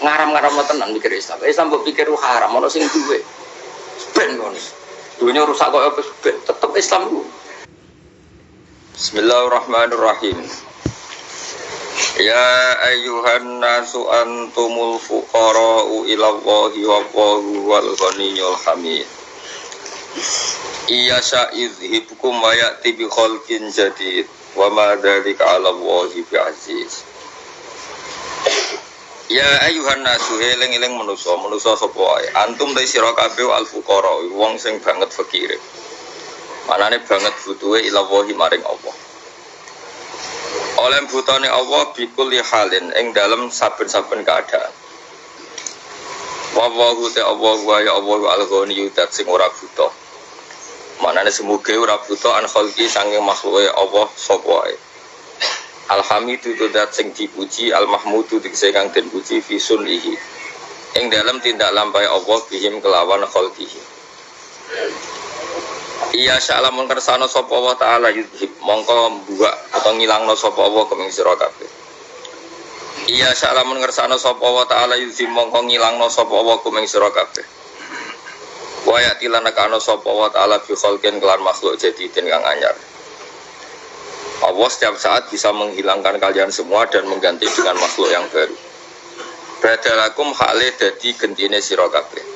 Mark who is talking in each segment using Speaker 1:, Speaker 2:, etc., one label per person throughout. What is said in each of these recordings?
Speaker 1: ngaram-ngaram tenan mikir Islam. Islam mbok pikir haram ana sing duwe. Ben ngono. Dunya rusak kok apa ben tetep Islam ku. Bismillahirrahmanirrahim. Ya ayyuhan nasu antumul fuqara'u ilallahi wallahu wal ghaniyyul hamid. Iya sa'idhibkum wa ya'ti bi khalqin jadid wa ma dzalika 'ala Allahi bi aziz. Ya ayyuhan nasu eling-eling manusa sapa wae. Antum ta sira kabeh al fuqara, wong sing banget fakire. Manane banget butuhe ilallahi maring Allah. Oleh butane Allah bikul halin ing dalam saben-saben keadaan. Wallahu ta'ala wa ya Allah al-ghani dat sing ora buta. Manane semoga ora buta an khalqi sange makhluke Allah sapa wae. Alhamidu dat sing dipuji al-mahmudu tegese kang den puji fi sunihi. Ing dalam tindak lampahe Allah bihim kelawan khalqihi. Iya syalamun kersana sapa Allah taala yudhib mongko mbuak atau ngilangno sapa Allah kuming sira kabeh. Iya syalamun kersana sapa Allah taala yudhib mongko ngilangno sapa Allah kuming sira kabeh. Wa ya'tilana kana sapa Allah taala bi khalqin kelan makhluk jadidin kang anyar. Allah setiap saat bisa menghilangkan kalian semua dan mengganti dengan makhluk yang baru. Badalakum hale dadi gentine sira kabeh.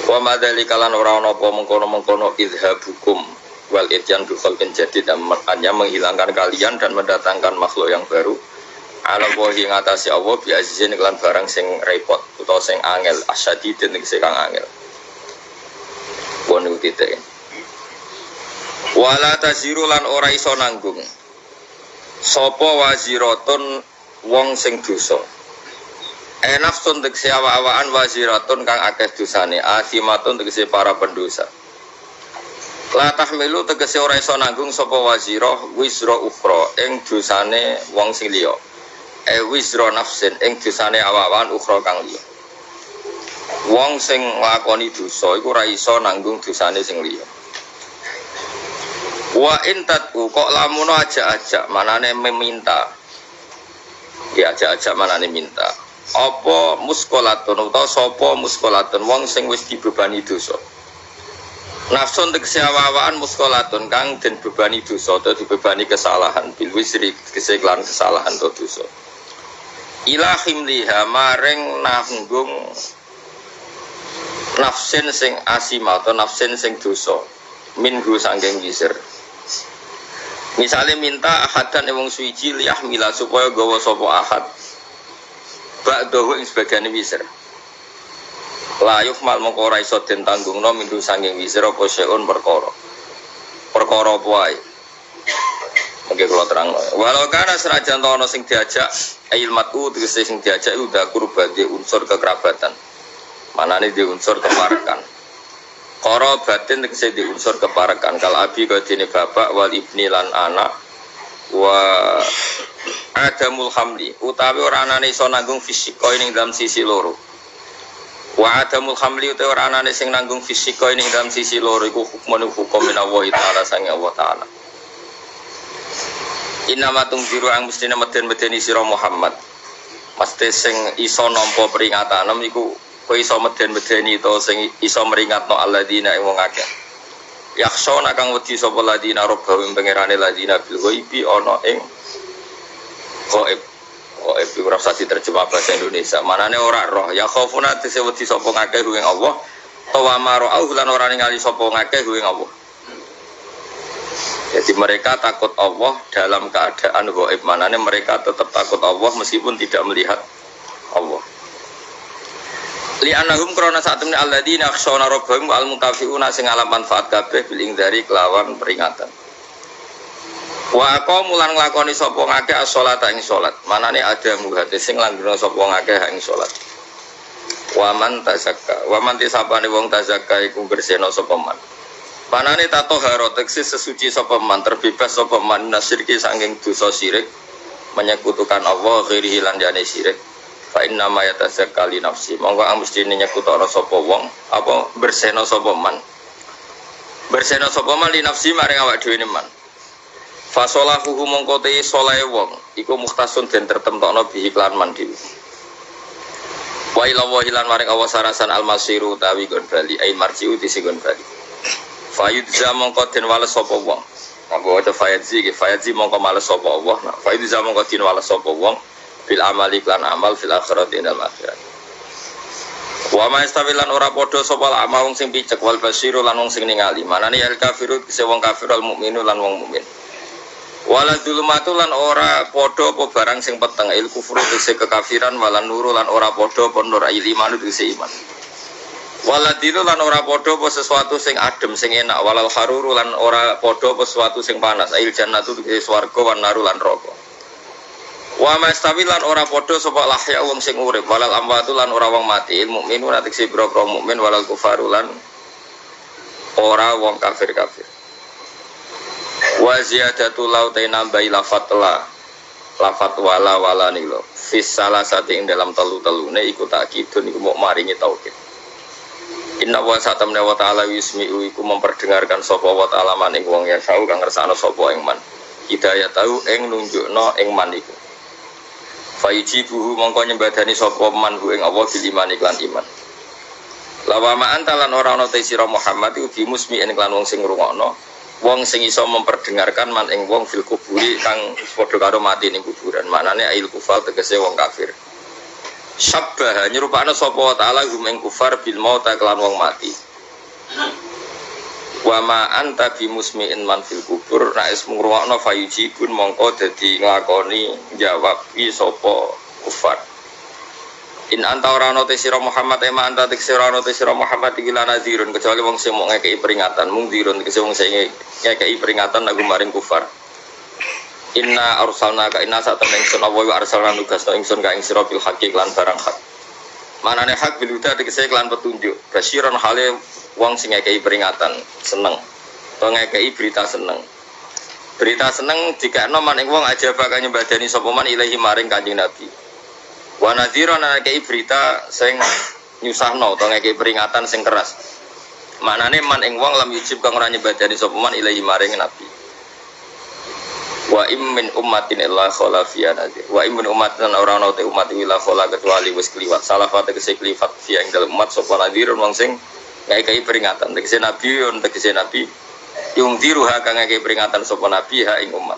Speaker 1: Wa madzalika lan ora ana apa mengkono-mengkono idhabukum wal ityan bi khalqin jadid hanya menghilangkan kalian dan mendatangkan makhluk yang baru. Ala wahi ngatasi Allah bi azizin kelan barang sing repot utawa sing angel asyadidin sing kang angel. Wong titik. Wala taziru lan ora iso nanggung sapa waziratun wong sing dosa. Nafsun tegese awak-awakan waziratun kang akeh dosane, asimatun tegese para pendosa. La tahmilu tegese ora iso nanggung sapa wazirah wisra ukhra ing dosane wong sing liya. Wisra nafsin ing dosane awak-awakan ukhra kang liya. Wong sing nglakoni dosa iku ora iso nanggung dosane sing liya. Wa intatu kok lamun ajak-ajak manane meminta. Ya ajak-ajak manane minta. Apa muskolatun utawa sapa muskolatun wong sing wis dibebani dosa. Nafsun tegese awak-awakan muskolatun kang den bebani dosa atau dibebani kesalahan bil wisri keseklan kesalahan atau dosa. Ila himliha maring nanggung nafsin sing asima atau nafsin sing dosa minhu sanggeng wisir. Misale minta ahadan wong suci liyahmila supaya gawa sapa ahad ba'dahu ing sebagian wisir. La yuhmal mongko ora iso den tanggungno mindu sanging wisir apa seun perkara. Perkara apa wae. Mengke kula terangno. Walau kana senajan ana sing diajak ilmatu tegese sing diajak udah kurban di unsur kekerabatan. Manane di unsur keparekan. Qarabatin tegese di unsur keparekan kal abi kadene bapak wal ibni lan anak wa adamul hamli utawi ora anane iso nanggung fisika ning dalam sisi loro. Wa adamul hamli utawi ora anane sing nanggung fisika ning dalam sisi loro iku hukum minallahi taala sange Allah taala. Inama tungziru ang mestine meden-medeni sira Muhammad. Mesti sing iso nampa peringatan iku kowe iso meden-medeni to sing iso meringatno alladzina ing wong akeh. Yakhshona kang wedi sapa ladina rabbahum pangerane ladina bil ghaibi ana ing ghaib. Ghaib ora usah diterjemah bahasa Indonesia. Manane ora roh. Ya khaufuna tese wedi sapa ngakeh ing Allah. Wa mara'u lan ora ningali sapa ngakeh ing Allah. Jadi mereka takut Allah dalam keadaan ghaib. Manane mereka tetap takut Allah meskipun tidak melihat Allah. Li'annahum krana satemene alladzina yakhshawna rabbahum wal mukafiuna sing alam manfaat kabeh bil ingdari kelawan peringatan. Wa aqamu lan nglakoni sapa ngakeh as-sholata ing salat. Manane ada muhate sing langgeng sapa ngakeh ing salat. Wa man tazakka, wa man tisabane wong tazakka iku bersihna sapa man. Manane tatoharo teksis sesuci sapa man terbebas sapa man nasyirki saking dosa syirik menyekutukan Allah ghairihi lan jane syirik. Fa inna ma yatazakkali nafsi monggo mesti nyekutana sapa wong apa bersihna sapa man. Bersihna sapa man li nafsi maring awak dhewe man. Fasolahu mongko te solahe wong iku mukhtasun den tertemtokno bi iklan man dhewe. Wa ila wa hilan maring Allah sarasan al-masiru tawi gon bali ai marjiu disigon bali. Fayudza mongko den wales sapa wong. Nggo waca fayadzi mongko males sapa Allah. Fayudza mongko den wales sapa wong bil amali lan amal fil akhirati inal akhirat. Wa ma istawilan ora padha sapa lama wong sing picek wal basiru lan wong sing ningali. Manane al kafirut kese wong kafir al mukminu lan wong mukmin. Wala dzulumatu lan ora padha apa barang sing peteng il kufru kese kekafiran walan nuru lan ora padha apa nur il iman kese iman. Wala dilu lan ora padha apa sesuatu sing adem sing enak walal haruru lan ora padha apa sesuatu sing panas il jannatu kese swarga wan naru lan neraka. Wa mastawi lan ora padha sapa lahya wong sing urip walal amwatu lan ora wong mati il mukminu lan tekse boro mukmin walal kufaru lan ora wong kafir-kafir. Wa ziyadatu lautaina bai lafat wala nilo fis salah satu ing dalam telu-telune iku takidun iku mok maringi tauhid. Inna wa satamna wa ta'ala wismi'u iku memperdengarkan sapa wa ta'ala man ing wong ya sau kang ngersakno sapa ing man. Hidayah tau ing nunjukno ing man iku. Fayijibuhu mongko nyembadani sapa man ing Allah bil iman iklan iman. Lawama antalan ora ana te sira Muhammad iku bimusmi'in iklan wong sing ngrungokno, wong sing iso memperdengarkan man ing wong fil kuburi kang padha karo mati ning kuburan. Maknane ail kufar tegese wong kafir. Syabbaha nyerupakna sapa wa ta'ala hum ing kufar bil maut kelan wong mati. Wa ma anta bimusmi'in man fil kubur nek is ngrungokno fayujibun mongko dadi nglakoni jawab sapa kufar. In anta ora ana te sira Muhammad ema anta te sira ana te sira Muhammad iki lan nazirun kecuali wong sing mung ngekeki peringatan mung dirun tegese wong sing ngekeki peringatan aku maring kufar. Inna arsalna ka inna satameng sun wa arsalna nugasno ingsun ka ing sira bil haqqi lan barang hak. Manane hak bil huda tegese lan petunjuk. Basyiron hale wong sing ngekeki peringatan seneng. To ngekeki berita seneng. Berita seneng dikakno maning wong aja bakal nyembadani sapa man ilahi maring Kanjeng Nabi. Wa nadhiron ngekeki berita sing nyusahno to ngekeki peringatan sing keras. Manane man ing wong lam yujib kang ora nyembadani sapa man ilahi maring Nabi. Wa immin ummatin illa khala fiya nadir. Wa immin ummatin ora ana te umat illa khala kecuali wis kliwat. Salah fate kese kliwat fiya ing dalem umat sapa nadir wong sing ngekeki peringatan. Tegese nabi on tegese nabi yung diruha kang ngekeki peringatan sapa nabi ha ing umat.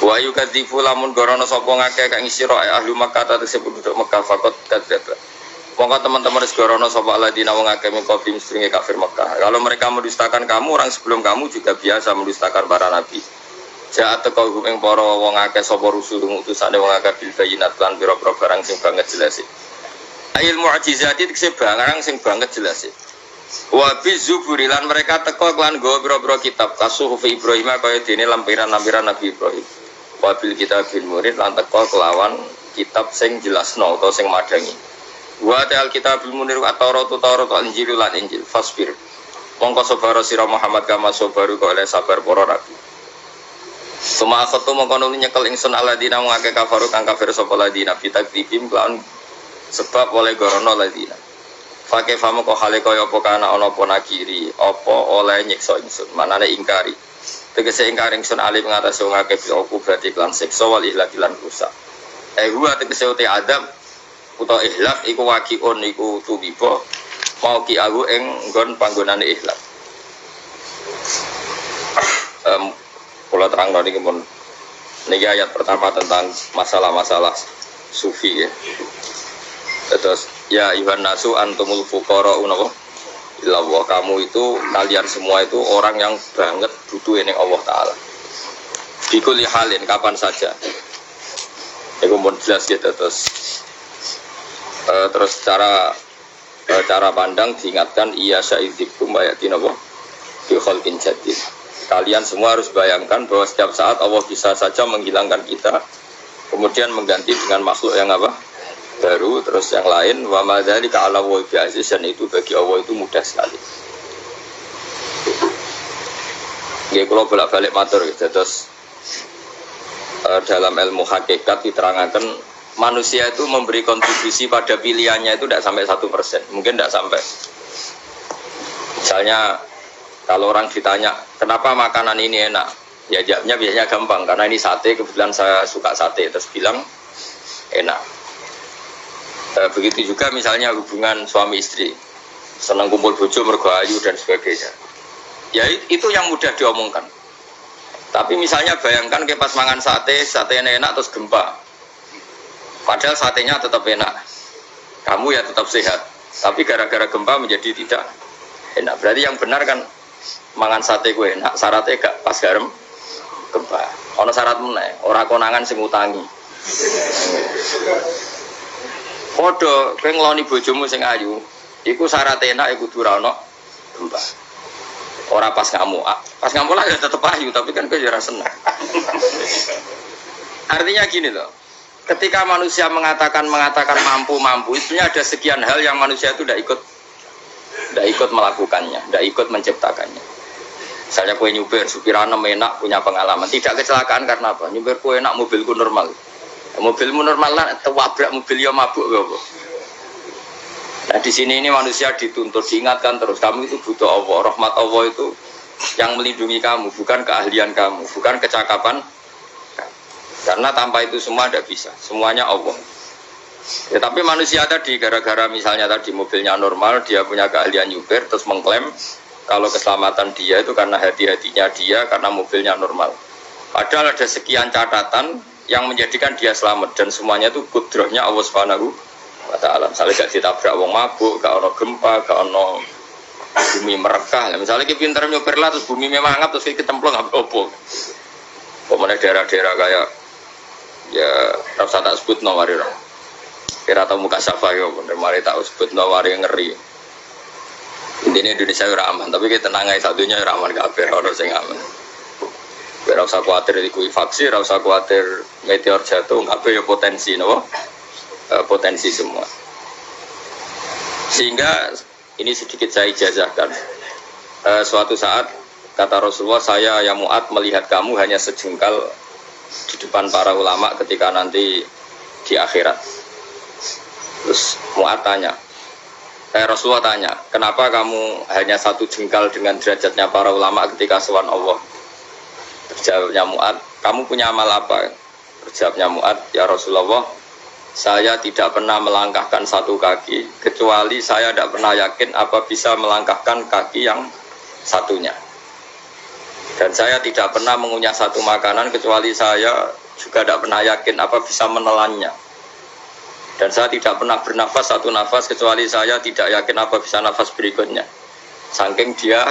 Speaker 1: Wa yukadzifu lamun gorono sapa ngakeh kang sira ahli Makkah tegese penduduk Mekah fakot kadzdzab. Monggo teman-teman wis gorono sapa aladina wong akeh min qadim seringe kafir Mekah. Kalau mereka mendustakan kamu, orang sebelum kamu juga biasa mendustakan para nabi. Jaat teko ing para wong akeh sapa rusul utusane wong akeh bil bayinat lan pira-pira barang sing banget jelas. Ayil mu'jizati tekse barang sing banget jelas. Wa bizuburi lan mereka teko lan nggawa pira-pira kitab kasuhuf Ibrahim kaya dene lampiran-lampiran Nabi Ibrahim. Wa bil kitabil murid lan teko kelawan kitab sing jelasno utawa sing madangi. Wa ta'al kitabul munir at-Taurat al-Injil lan Injil fasbir. Mongko sabar sira Muhammad kama sabaru kok oleh sabar para nabi. Suma akhatu mongko nyekel ingsun aladina ngake kafaru kang kafir sapa ladina bitakdibim lan sebab oleh gorono ladina. Fake famo kok hale kaya apa kana ana apa nakiri apa oleh nyiksa ingsun manane ingkari. Tegese ingkari ingsun ali ngatasi wong akeh aku berarti lan siksa wal ihlak lan rusak. Huwa tegese uti adab utawa ihlak iku waqiun iku tubiba mau ki aku ing nggon panggonane ihlak. Kalau terang tadi kemudian ini ayat pertama tentang masalah-masalah sufi ya. Terus ya Iwan nasu antumul fuqara unawa ilallah, kamu itu kalian semua itu orang yang banget butuh ini Allah Taala. Bikuli halin kapan saja. Itu mau jelas gitu terus cara pandang diingatkan iya sya'idzikum bayatin apa bi khalqin jadid. Kalian semua harus bayangkan bahwa setiap saat Allah bisa saja menghilangkan kita, kemudian mengganti dengan makhluk yang apa? Baru, terus yang lain. Wa ma dzalika 'ala Allahi bi'aziz, dan itu bagi Allah itu mudah sekali. Nggih kula bolak-balik matur gitu. Terus dalam ilmu hakikat diterangkan manusia itu memberi kontribusi pada pilihannya itu tidak sampai 1%, mungkin tidak sampai. Misalnya kalau orang ditanya, kenapa makanan ini enak? Ya jawabnya biasanya gampang, karena ini sate, kebetulan saya suka sate, terus bilang enak. Begitu juga misalnya hubungan suami istri, senang kumpul bojo mergo ayu dan sebagainya. Ya itu yang mudah diomongkan. Tapi misalnya bayangkan ke pas mangan sate enak terus gempa. Padahal satenya tetap enak. Kamu ya tetap sehat. Tapi gara-gara gempa menjadi tidak enak. Berarti yang benar kan mangan sate ku enak, syaratnya gak pas garam gempa. Ono syarat meneh, ora konangan sing utangi. Padha kowe ngloni bojomu sing ayu, iku syarat enak iku kudu ora ono gempa. Ora pas ngamuk. Pas ngamuk lah ya tetep ayu, tapi kan kowe ya ora seneng. Artinya gini loh. Ketika manusia mengatakan mampu, itunya ada sekian hal yang manusia itu tidak ikut melakukannya, tidak ikut menciptakannya. Misalnya kue nyupir, supirana enak, punya pengalaman, tidak kecelakaan karena apa? Nyupir kue enak, mobilku normal. Mobilmu normal lah, tewabrak mobil ya mabuk apa? Nah di sini ini manusia dituntut diingatkan terus, kamu itu butuh Allah, rahmat Allah itu yang melindungi kamu, bukan keahlian kamu, bukan kecakapan. Karena tanpa itu semua tidak bisa, semuanya Allah. Ya, tapi manusia tadi gara-gara misalnya tadi mobilnya normal, dia punya keahlian nyupir, terus mengklaim kalau keselamatan dia itu karena hati-hatinya dia, karena mobilnya normal. Padahal ada sekian catatan yang menjadikan dia selamat dan semuanya itu kudrahnya Allah Subhanahu wa Ta'ala. Misalnya gak ditabrak wong mabuk, gak ono gempa, gak ono bumi merekah. Misalnya kita pintar nyupir lah terus bumi memangap terus kita cemplung apa-apa. Pokoknya daerah-daerah kayak ya rasa tak sebut nawari orang kira tahu muka safa yo bener mari tak sebut nawari ngeri intinya Indonesia ora aman tapi kita tenang aja satunya ora aman kabeh ora sing aman ora usah kuwatir likuifaksi ora usah kuwatir meteor jatuh kabeh yo potensi napa potensi semua sehingga ini sedikit saya ijazahkan suatu saat kata Rasulullah saya ya Mu'ad melihat kamu hanya sejengkal di depan para ulama ketika nanti di akhirat. Terus Mu'ad tanya, Rasulullah tanya, kenapa kamu hanya satu jengkal dengan derajatnya para ulama ketika sowan Allah? Terjawabnya Mu'ad, kamu punya amal apa? Terjawabnya Mu'ad, ya Rasulullah, saya tidak pernah melangkahkan satu kaki, kecuali saya tidak pernah yakin apa bisa melangkahkan kaki yang satunya. Dan saya tidak pernah mengunyah satu makanan kecuali saya juga tidak pernah yakin apa bisa menelannya. Dan saya tidak pernah bernafas satu nafas kecuali saya tidak yakin apa bisa nafas berikutnya. Saking dia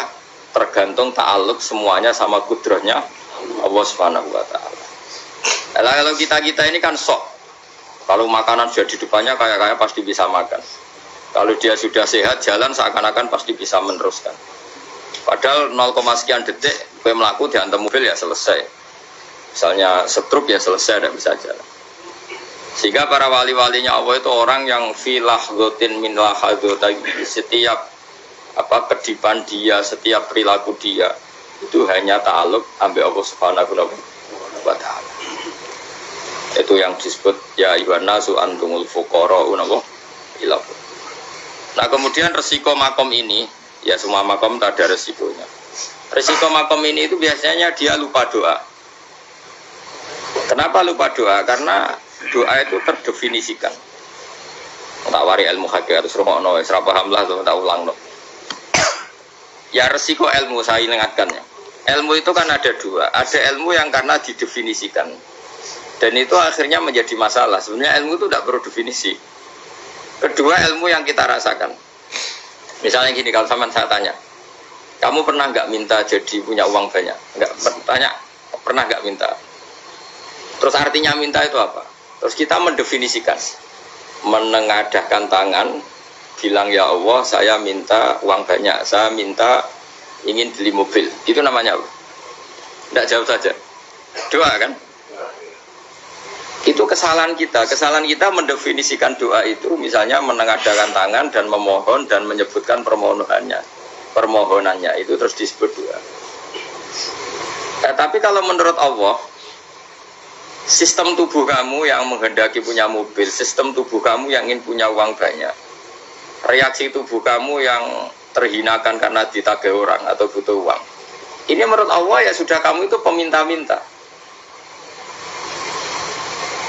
Speaker 1: tergantung ta'aluk semuanya sama kudrahnya Allah Subhanahu wa Ta'ala. Kalau kita ini kan sok. Kalau makanan sudah di depannya kayak pasti bisa makan. Kalau dia sudah sehat jalan seakan-akan pasti bisa meneruskan. Padahal 0, sekian detik gue melaku dihantam mobil ya selesai. Misalnya stroke ya selesai, tidak bisa jalan. Sehingga para wali-walinya Allah itu orang yang filah gotin min lahadotay, setiap kedipan dia, setiap perilaku dia itu hanya ta'aluk ambil Allah Subhanahu wa Ta'ala. Itu yang disebut ya ayyuhan nasu antumul fuqara'u ilah. Nah kemudian resiko makom ini ya semua makom tak ada resikonya. Resiko makom ini itu biasanya dia lupa doa. Kenapa lupa doa? Karena doa itu terdefinisikan. Tak wari ilmu hakikat terus rumokno wis ra paham lah tak ulangno. Ya resiko ilmu saya ingatkannya. Ilmu itu kan ada dua. Ada ilmu yang karena didefinisikan. Dan itu akhirnya menjadi masalah. Sebenarnya ilmu itu tidak perlu definisi. Kedua ilmu yang kita rasakan. Misalnya gini, kalau sama saya tanya, kamu pernah nggak minta jadi punya uang banyak? Nggak tanya, pernah nggak minta? Terus artinya minta itu apa? Terus kita mendefinisikan, menengadahkan tangan, bilang ya Allah, saya minta uang banyak, saya minta ingin beli mobil. Itu namanya apa? Nggak jauh saja. Doa kan? Itu kesalahan kita mendefinisikan doa itu misalnya menengadahkan tangan dan memohon dan menyebutkan permohonannya itu terus disebut doa. Tapi kalau menurut Allah sistem tubuh kamu yang menghendaki punya mobil, sistem tubuh kamu yang ingin punya uang banyak, reaksi tubuh kamu yang terhinakan karena ditagih orang atau butuh uang, ini menurut Allah ya sudah kamu itu peminta-minta.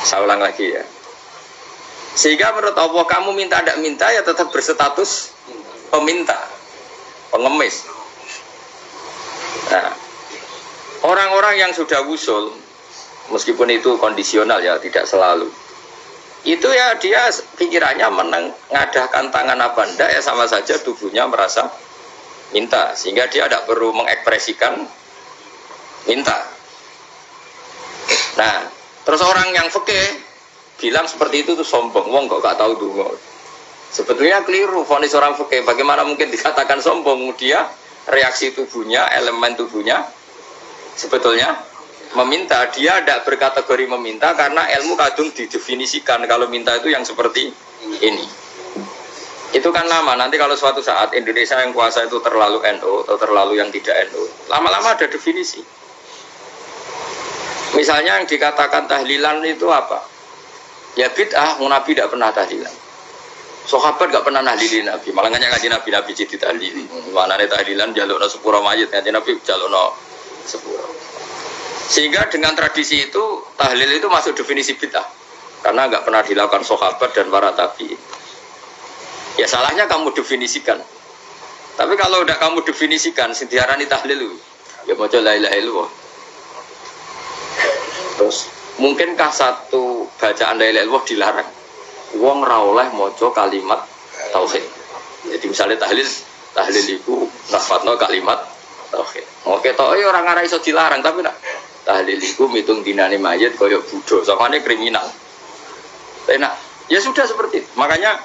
Speaker 1: Saya ulang lagi ya. Sehingga menurut Allah kamu minta tidak minta ya tetap berstatus peminta, pengemis. Nah, orang-orang yang sudah wusul, meskipun itu kondisional ya, tidak selalu. Itu ya dia pikirannya mengadahkan tangan apa ndak ya sama saja tubuhnya merasa minta, sehingga dia tidak perlu mengekspresikan minta. Nah, terus orang yang fikih bilang seperti itu tuh sombong, wong kok gak tahu dungo. Sebetulnya keliru vonis orang fikih. Bagaimana mungkin dikatakan sombong? Dia reaksi tubuhnya, elemen tubuhnya sebetulnya meminta. Dia tidak berkategori meminta karena ilmu kadung didefinisikan kalau minta itu yang seperti ini. Itu kan lama. Nanti kalau suatu saat Indonesia yang kuasa itu terlalu NU atau terlalu yang tidak NU, lama-lama ada definisi. Misalnya yang dikatakan tahlilan itu apa? Ya bid'ah, Nabi tidak pernah tahlilan. Sahabat tidak pernah nahlilin Nabi. Malah ngaji Nabi jadi tahlili. Mana ada tahlilan jalukna sepura mayit, ngaji Nabi jalukna sepura. Sehingga dengan tradisi itu tahlil itu masuk definisi bid'ah. Karena nggak pernah dilakukan sahabat dan para tabi'in. Ya salahnya kamu definisikan. Tapi kalau udah kamu definisikan, sintiarani tahlil, ya mau la ilaha illallah. Terus mungkinkah satu bacaan la ilaha illallah dilarang? Wong ra oleh maca kalimat tauhid. Jadi misalnya tahlil iku nafadno kalimat tauhid. Oke to ora ngara iso dilarang tapi nak tahlil iku mitung dinane mayit kaya Buddha, sakane kriminal. Enak. Ya sudah seperti itu. Makanya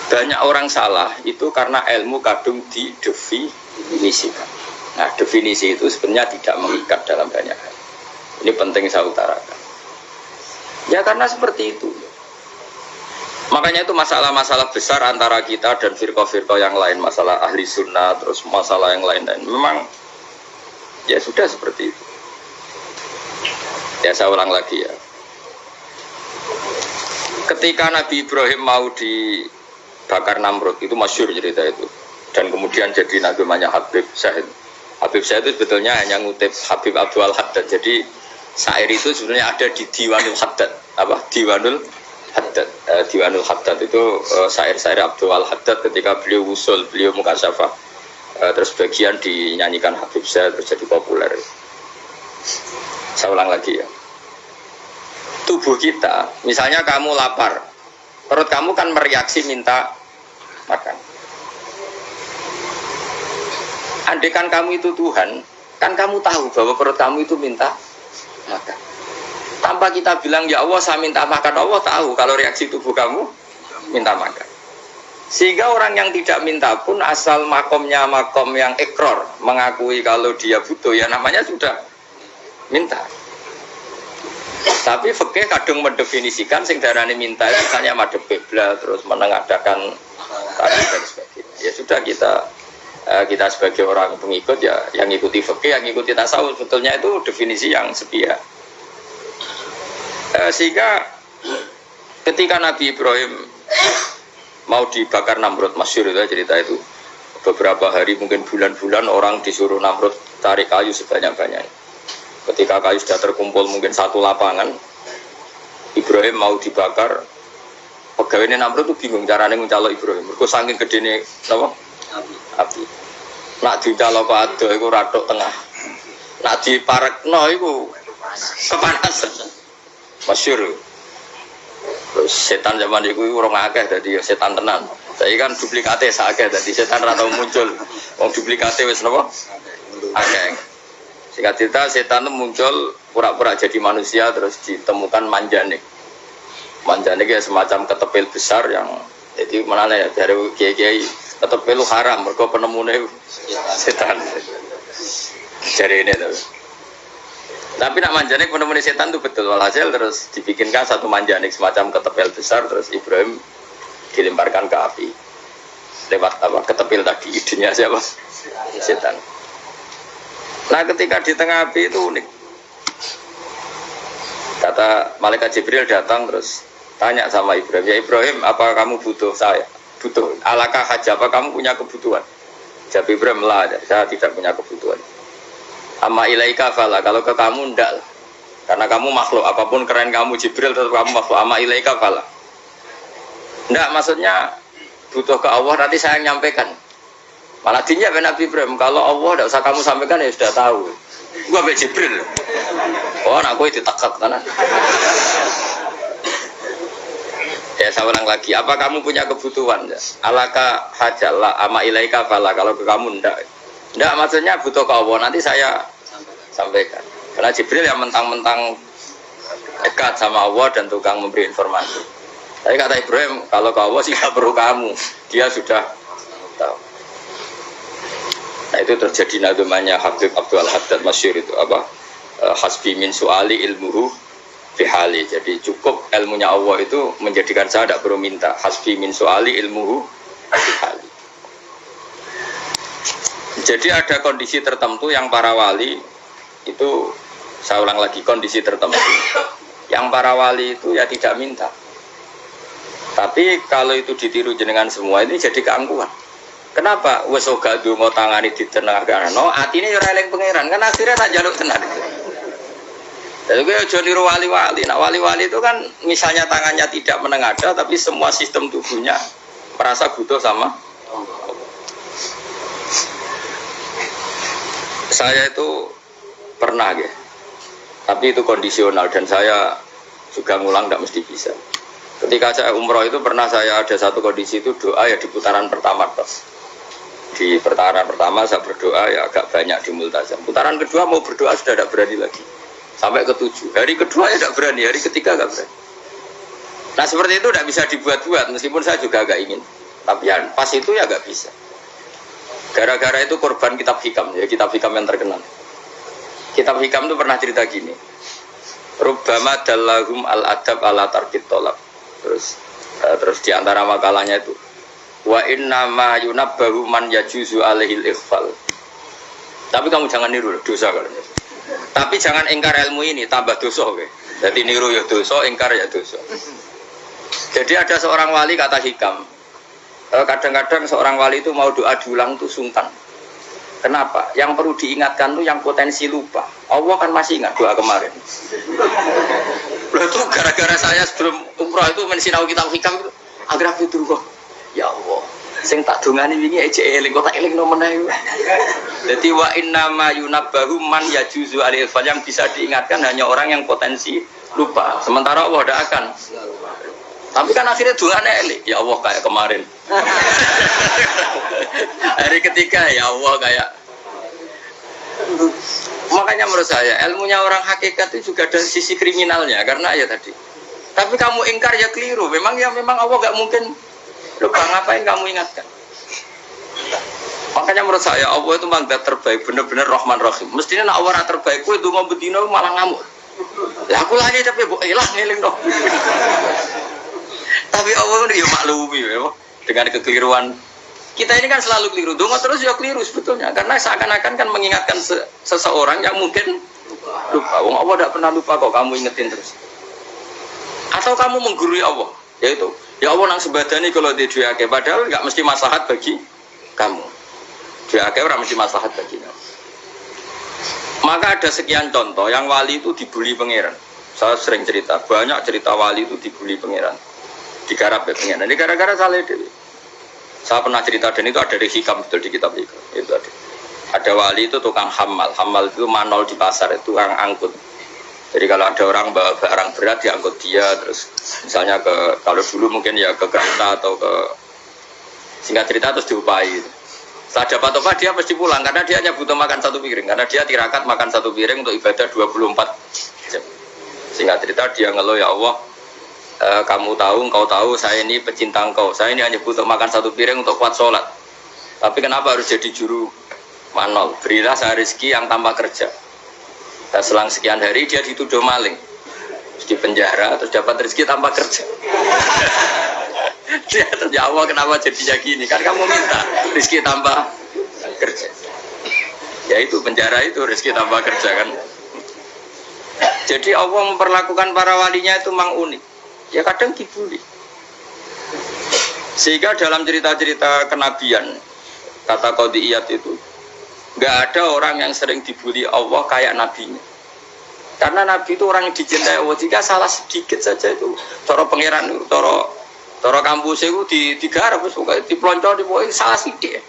Speaker 1: banyak orang salah itu karena ilmu kadung didefinisikan. Nah, definisi itu sebenarnya tidak mengikat dalam banyak hal. Ini penting saya utarakan. Ya karena seperti itu. Makanya itu masalah-masalah besar antara kita dan firqah-firqah yang lain, masalah ahli sunnah, terus masalah yang lain-lain. Memang ya sudah seperti itu. Ya saya ulang lagi ya. Ketika Nabi Ibrahim mau dibakar Namrud, itu masyhur cerita itu. Dan kemudian jadi namanya Habib Syahid. Habib Syahid itu sebetulnya hanya ngutip Habib Abdul Haddad. Jadi syair itu sebenarnya ada di Diwanul Haddad. Apa? Diwanul Haddad. Diwanul Haddad itu syair-syair Abdul Haddad ketika beliau usul, beliau mukasyafah. Terus bagian dinyanyikan Habib Syahid terus jadi populer. Saya ulang lagi ya. Tubuh kita, misalnya kamu lapar, perut kamu kan mereaksi minta makan. Andaikan kamu itu Tuhan, kan kamu tahu bahwa perut kamu itu minta makan. Tanpa kita bilang, ya Allah saya minta makan, Allah tahu kalau reaksi tubuh kamu minta makan. Sehingga orang yang tidak minta pun asal makomnya makom yang ikror, mengakui kalau dia butuh, ya namanya sudah minta. Tapi fikih kadung mendefinisikan sing darane minta misalnya madhep kiblat terus menengadakan tadi dan sebagainya. Ya sudah kita sebagai orang pengikut ya yang ikuti fikih, yang ikuti tasawuf sebetulnya itu definisi yang sepihak. Sehingga ketika Nabi Ibrahim mau dibakar Namrud, masyhur itu cerita itu. Beberapa hari mungkin bulan-bulan orang disuruh Namrud tarik kayu sebanyak-banyaknya. Ketika kayu sudah terkumpul mungkin satu lapangan, Ibrahim mau dibakar. Pegawai ini Namrud itu bingung caranya mencalok Ibrahim. Mereka saking gede ini, apa? Api. Nak dicalok ke ada, itu ratok tengah. Nak diparekno itu kepanasan. Masyhur. Terus setan zaman itu orang akeh, jadi setan tenan. Saya kan duplikatnya sakeh, jadi setan ratau muncul. Wong duplikatnya wis napa? Akeh. Singkat cerita setan itu muncul pura-pura jadi manusia terus ditemukan manjanik. Manjanik ya semacam ketepil besar yang jadi mana ya dari kiai-kiai ketepil haram mergo penemune setan. Jadi ini tuh. Tapi nak manjanik penemune setan itu betul walhasil terus dibikinkan satu manjanik semacam ketepil besar terus Ibrahim dilemparkan ke api. Lewat apa? Ketepil tadi idenya siapa? Setan. Nah ketika di tengah api itu unik. Kata malaikat Jibril datang terus tanya sama Ibrahim, ya Ibrahim apa kamu butuh saya? Butuh, alakah haja, apa kamu punya kebutuhan? Jawab Ibrahim, lah saya tidak punya kebutuhan. Amma ilaika fala, kalau ke kamu ndak lah. Karena kamu makhluk, apapun keren kamu Jibril tetap kamu makhluk. Ama ilaika fala. Enggak, maksudnya butuh ke Allah nanti saya nyampaikan. Malah dinya Nabi Ibrahim, kalau Allah tidak usah kamu sampaikan ya sudah tahu. Gua be Jibril. Oh, anak gue ditekat kanan. Ya saya ulang lagi, apa kamu punya kebutuhan? Ya? Alaka hajalah ama ilaika fala, kalau ke kamu ndak. Ndak maksudnya butuh ke Allah nanti saya sampaikan. Karena Jibril yang mentang-mentang dekat sama Allah dan tukang memberi informasi. Tapi kata Ibrahim, kalau ke Allah sih gak perlu kamu, dia sudah tahu. Nah itu terjadi nadumanya Habib Abdul Haddad Masyhur itu apa? Hasbi min su'ali ilmuhu bihali. Jadi cukup ilmunya Allah itu menjadikan saya tidak perlu minta. Hasbi min su'ali ilmuhu bihali. Jadi ada kondisi tertentu yang para wali itu, saya ulang lagi, kondisi tertentu yang para wali itu ya tidak minta. Tapi kalau itu ditiru jenengan semua ini jadi keangkuhan. Kenapa? Wes oga donga tangani ditenagakan. No, atine yo ora eling pangeran, kan akhirnya tak jaluk tenan. Jadi gue aja niru wali-wali. Nah wali-wali itu kan misalnya tangannya tidak menengadah, tapi semua sistem tubuhnya merasa butuh sama. Saya itu pernah ya, tapi itu kondisional dan saya juga ngulang tidak mesti bisa. Ketika saya umroh itu pernah saya ada satu kondisi itu doa ya di putaran pertama tos. Di putaran pertama saya berdoa ya agak banyak di multazam. Putaran kedua mau berdoa sudah tidak berani lagi. Sampai ke-7. Hari kedua ya tidak berani, hari ketiga tidak berani. Nah seperti itu tidak bisa dibuat-buat meskipun saya juga agak ingin. Tapi ya pas itu ya agak bisa. Gara-gara itu korban kitab hikam, ya kitab hikam yang terkenal. Kitab hikam itu pernah cerita gini. Rubbama dallahum al-adab ala tarkit tolak. Terus di antara makalahnya itu wa inna ma yunabbahu man yajuzu alaihil ikhfal. Tapi kamu jangan niru dosa kalau. Tapi jangan ingkar ilmu ini, tambah dosa oke. Jadi niru ya dosa, ingkar ya dosa. Jadi ada seorang wali kata hikam. Kadang-kadang seorang wali itu mau doa diulang itu sungkan. Kenapa? Yang perlu diingatkan tuh yang potensi lupa. Allah kan masih ingat doa kemarin. Itu gara-gara saya sebelum umroh itu mensinau kitab hikam itu agar itu kok. Ya Allah, sing tak dongani wingi eling kok tak eling nomene. Dadi wa inna ma yunabbahu man yajuzu alil fal, yang bisa diingatkan hanya orang yang potensi lupa. Sementara Allah tidak akan. Tapi kan akhirnya dongane eling. Ya Allah kayak kemarin. Hari ketiga ya Allah kayak. Makanya menurut saya ilmunya orang hakikat itu juga ada sisi kriminalnya karena ya tadi. Tapi kamu ingkar ya keliru. Memang Allah gak mungkin lupa, ngapain kamu ingatkan. Makanya menurut saya Allah itu mandat terbaik, benar-benar Rahman Rahim. Mestinya nak Allah terbaik, kowe donga bedina malah ngamuk. Lah aku lagi tapi mbok elah ngeling dong. Tapi Allah itu ya maklumi ya, dengan kekeliruan. Kita ini kan selalu keliru, donga terus ya keliru sebetulnya. Karena seakan-akan kan mengingatkan seseorang yang mungkin lupa. Wong Allah tidak pernah lupa kok, kamu ingetin terus. Atau kamu menggurui Allah, yaitu ya Allah nang sebadani kalau di duake, padahal nggak mesti maslahat bagi kamu. Duake orang mesti maslahat bagi kamu. Maka ada sekian contoh yang wali itu dibully pangeran. Saya sering cerita, banyak cerita wali itu dibully pangeran, digarap pangeran. Ini gara-gara salah dewi. Saya pernah cerita dan itu ada di hikam betul di kitab hikam. Itu ada wali itu tukang hamal itu manol di pasar, itu tukang angkut. Jadi kalau ada orang bawa barang berat diangkut dia, terus misalnya kalau dulu mungkin ya ke kereta atau ke, singkat cerita terus diupahi. Setelah dapat apa dia pasti pulang karena dia hanya butuh makan satu piring, karena dia tirakat makan satu piring untuk ibadah 24 jam. Singkat cerita dia ngeluh, ya Allah, kamu tahu, engkau tahu saya ini pecinta engkau, saya ini hanya butuh makan satu piring untuk kuat sholat. Tapi kenapa harus jadi juru manol? Berilah saya rezeki yang tanpa kerja. Dan selang sekian hari dia dituduh maling, terus di penjara, terus dapat rezeki tanpa kerja. Dia terjawab kenapa jadinya gini, kan kamu minta rezeki tanpa kerja. Ya itu penjara itu rezeki tanpa kerja kan. Jadi Allah memperlakukan para walinya itu memang unik. Ya kadang dibully. Sehingga dalam cerita-cerita kenabian, kata Qadiyat itu, nggak ada orang yang sering dibully Allah kayak nabinya. Karena Nabi itu orang yang dicintai Allah. Jika salah sedikit saja itu, cara pangeran, cara kampus itu digarap, pokoknya dipelonco, pokoknya salah sedikit.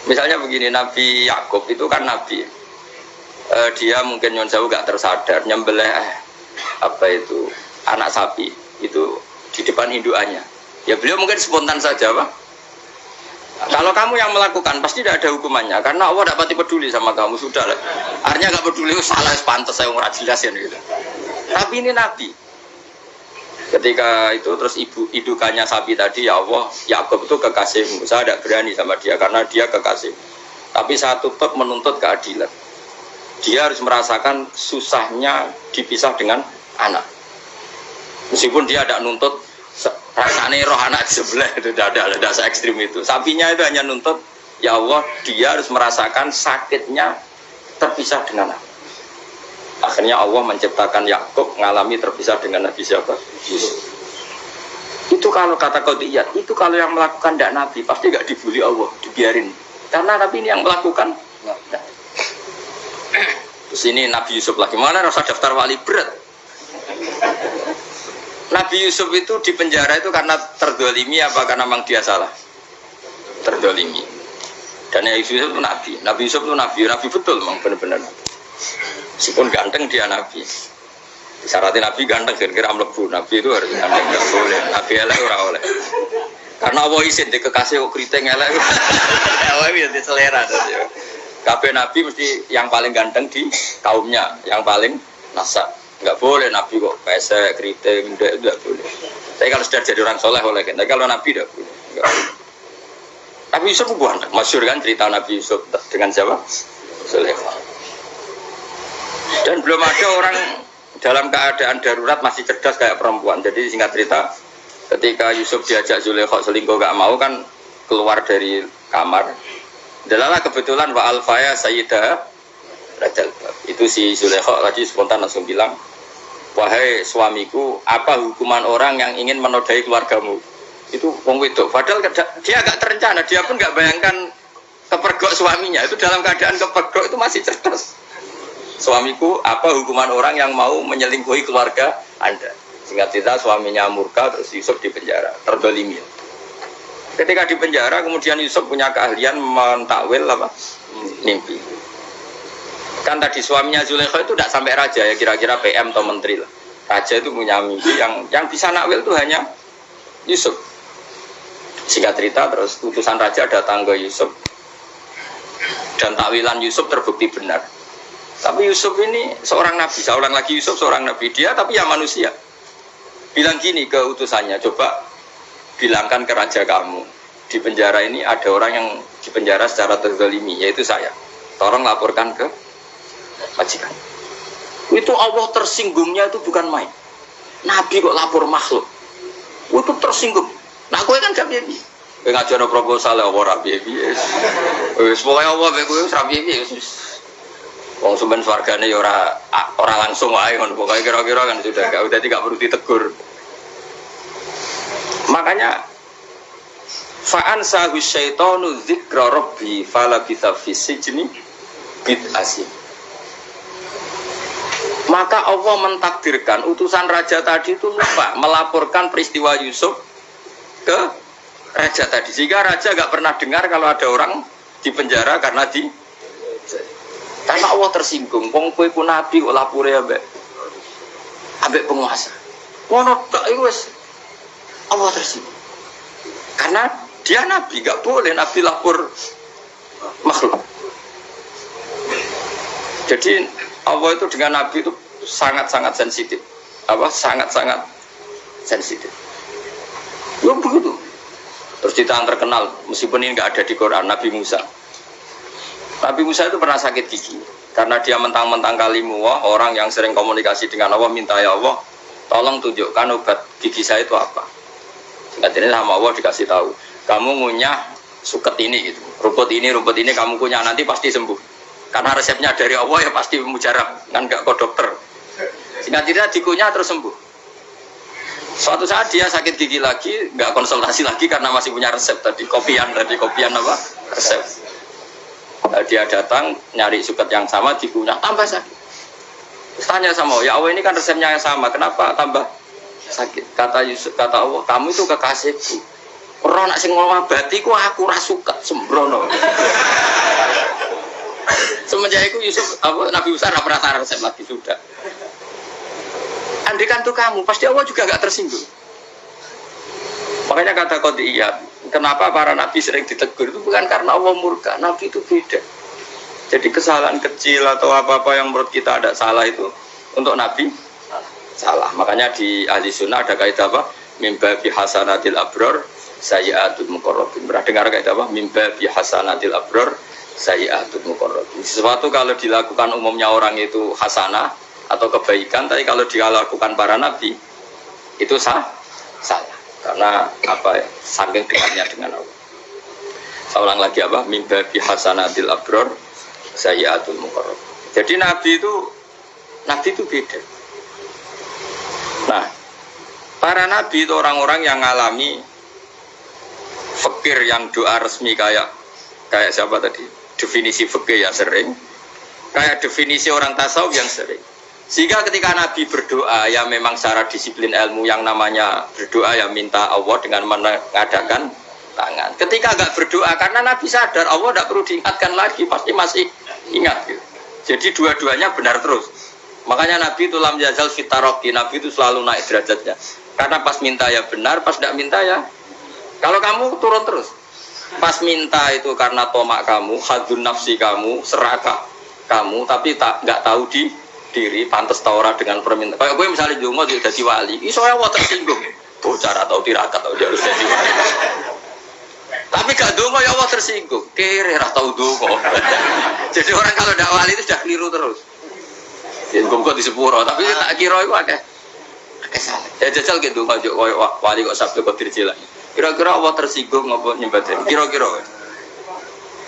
Speaker 1: Misalnya begini, Nabi Yakub itu kan Nabi, dia mungkin nyon jauh gak tersadar nyembelih anak sapi itu di depan indukannya. Ya beliau mungkin spontan saja, Pak. Kalau kamu yang melakukan pasti tidak ada hukumannya karena Allah tidak pati peduli sama kamu, sudah lah. Artinya nggak peduli, salah pantas saya ngurah jelasin gitu. Tapi ini Nabi. Ketika itu terus idukannya sapi tadi, ya Allah, Yakub itu kekasihmu. Saya tidak berani sama dia karena dia kekasih. Tapi saya tetap menuntut keadilan. Dia harus merasakan susahnya dipisah dengan anak. Meskipun dia tidak nuntut rasanya roh anak sebelah, itu tidak ada se-ekstrim itu. Sapinya itu hanya nuntut, ya Allah, dia harus merasakan sakitnya terpisah dengan anak. Akhirnya Allah menciptakan Yakub ngalami terpisah dengan Nabi siapa? Yusuf. Itu kalau kata Qadiyat, itu kalau yang melakukan tidak Nabi pasti gak dibully Allah, dibiarin. Karena Nabi ini yang melakukan. Terus ini Nabi Yusuf lagi, mana rasa daftar wali berat? Nabi Yusuf itu di penjara itu karena terdolimi apa karena memang dia salah? Terdolimi. Dan Yusuf itu Nabi. Nabi Yusuf itu Nabi betul memang benar-benar. Meskipun ganteng dia Nabi. Syaratnya Nabi ganteng kira-kira mlebu. Nabi itu harus ganteng, nggak boleh. Nabi elek ora oleh. Karena Allah izin di kekasih kok kriting elek. Allah itu di selera. Kabeh Nabi mesti yang paling ganteng di kaumnya, yang paling nasab. Enggak boleh Nabi kok pesek, keriting, enggak boleh. Tapi kalau sudah jadi orang soleh boleh kan. Tapi kalau Nabi enggak boleh. Nabi Yusuf bukan masyhur kan cerita Nabi Yusuf dengan siapa? Zulaikha. Dan belum ada orang dalam keadaan darurat masih cerdas kayak perempuan. Jadi singkat cerita, ketika Yusuf diajak Zulaikha selingkuh enggak mau kan keluar dari kamar. Dalalah kebetulan wa alfaya sayyidah Rajal. Itu si Zulaikha tadi spontan langsung bilang, wahai suamiku, apa hukuman orang yang ingin menodai keluargamu? Itu wong wedok. Padahal dia agak terencana, dia pun nggak bayangkan kepergok suaminya. Itu dalam keadaan kepergok itu masih cerdas. Suamiku, apa hukuman orang yang mau menyelingkuhi keluarga Anda? Singkat cerita suaminya murka, terus Yusuf di penjara, terdolimi. Ketika di penjara, kemudian Yusuf punya keahlian mentakwil mimpi. Kan tadi suaminya Zulaikha itu tidak sampai raja ya, kira-kira PM atau menteri lah. Raja itu punya mimpi yang bisa nakwil itu hanya Yusuf. Singkat cerita terus utusan raja datang ke Yusuf dan takwilan Yusuf terbukti benar. Tapi Yusuf ini seorang nabi, seorang lagi Yusuf seorang nabi dia tapi ya manusia. Bilang gini ke utusannya, coba bilangkan ke raja kamu di penjara ini ada orang yang di penjara secara terzalimi, yaitu saya. Tolong laporkan ke majikan. Itu Allah tersinggungnya itu bukan main. Nabi kok lapor makhluk. Itu tersinggung. Nah, kowe kan gak piye-piye. Kowe ngajar proposal ora piye-piye. Wis pokoke Allah kowe wis ra piye-piye wis. Wong sampean swargane ya ora langsung wae ngono. Pokoke kira-kira kan sudah gak perlu ditegur. Makanya fa'ansahu syaitanu dzikra rabbi falabitha fis sijni bid'asin. Maka Allah mentakdirkan utusan raja tadi itu lupa melaporkan peristiwa Yusuf ke raja tadi. Sehingga raja gak pernah dengar kalau ada orang di penjara karena Allah tersinggung. Wong kowe ku nabi kok lapore ambek penguasa. Ngono tok iku wis Allah tersinggung. Karena dia nabi, gak boleh nabi lapor makhluk. Jadi Allah itu dengan Nabi itu sangat-sangat sensitif. Sangat-sangat sensitif. Ya begitu. Terus cerita yang terkenal, meskipun ini nggak ada di Quran, Nabi Musa. Nabi Musa itu pernah sakit gigi. Karena dia mentang-mentang kalimullah, orang yang sering komunikasi dengan Allah, minta ya Allah, tolong tunjukkan obat gigi saya itu apa. Singkat ini sama Allah dikasih tahu. Kamu ngunyah suket ini gitu. Rumput ini kamu kunyah nanti pasti sembuh. Karena resepnya dari Allah ya pasti mujarab, kan enggak kok dokter. Singkat cerita dikunyah terus sembuh. Suatu saat dia sakit gigi lagi, enggak konsultasi lagi karena masih punya resep tadi kopian apa? Resep. Dia datang nyari suket yang sama dikunyah tambah sakit. Tanya sama Allah, ya Allah ini kan resepnya yang sama, kenapa tambah sakit? Kata Yusuf, kata Allah, kamu itu kekasihku. Orang nak sing ngobati ku aku ra suka sembrono. Semenjak itu Yusuf Nabi Musa ora pernah resep lagi sudah. Andai kan tuh kamu, pasti Allah juga gak tersinggung. Makanya kata Qadiyat, kenapa para nabi sering ditegur itu bukan karena Allah murka, nabi itu beda. Jadi kesalahan kecil atau apa-apa yang menurut kita ada salah itu untuk nabi salah. Makanya di ahli sunnah ada kaidah apa? Mimba bi hasanatil abror sayyi'atul muqarrabin. Pernah dengar kaidah apa? Mimba bi hasanatil abror sayyi'atul muqarrabin. Sesuatu kalau dilakukan umumnya orang itu hasanah atau kebaikan, tapi kalau dilakukan para nabi itu salah. Karena apa? Saking dekatnya dengan Allah. Saya ulang lagi apa? Mimba bi hasanatil abror sayyi'atul muqarrabin. Jadi nabi itu beda. Nah, para nabi itu orang-orang yang ngalami fikir yang doa resmi kayak siapa tadi? Definisi fikir yang sering, kayak definisi orang tasawuf yang sering. Sehingga ketika Nabi berdoa, ya memang secara disiplin ilmu yang namanya berdoa ya minta Allah dengan mengadakan tangan. Ketika enggak berdoa, karena Nabi sadar Allah tidak perlu diingatkan lagi, pasti masih ingat. Gitu. Jadi dua-duanya benar terus. Makanya Nabi itu lam yazal fitaroki, Nabi itu selalu naik derajatnya. Karena pas minta ya benar, pas tidak minta ya. Kalau kamu turun terus, pas minta itu karena tomak kamu, hadun nafsi kamu, serakah kamu, tapi nggak tahu diri, pantas taura dengan permintaan. Kayak gue misalnya Jungo jadi wali, ini soalnya Allah tersinggung, bocor atau tirakat atau harus jadi wali. Tapi gak Dungo ya Allah tersinggung, kere atau Dungo. Jadi orang kalau tidak wali itu sudah keliru terus. Kok di sepuro, tapi tak kira itu akeh salah. Ya jajal gitu ngajak wali kok sabtu kok dirjilah. Kira-kira Allah tersinggung ngapa nyembatin? Kira-kira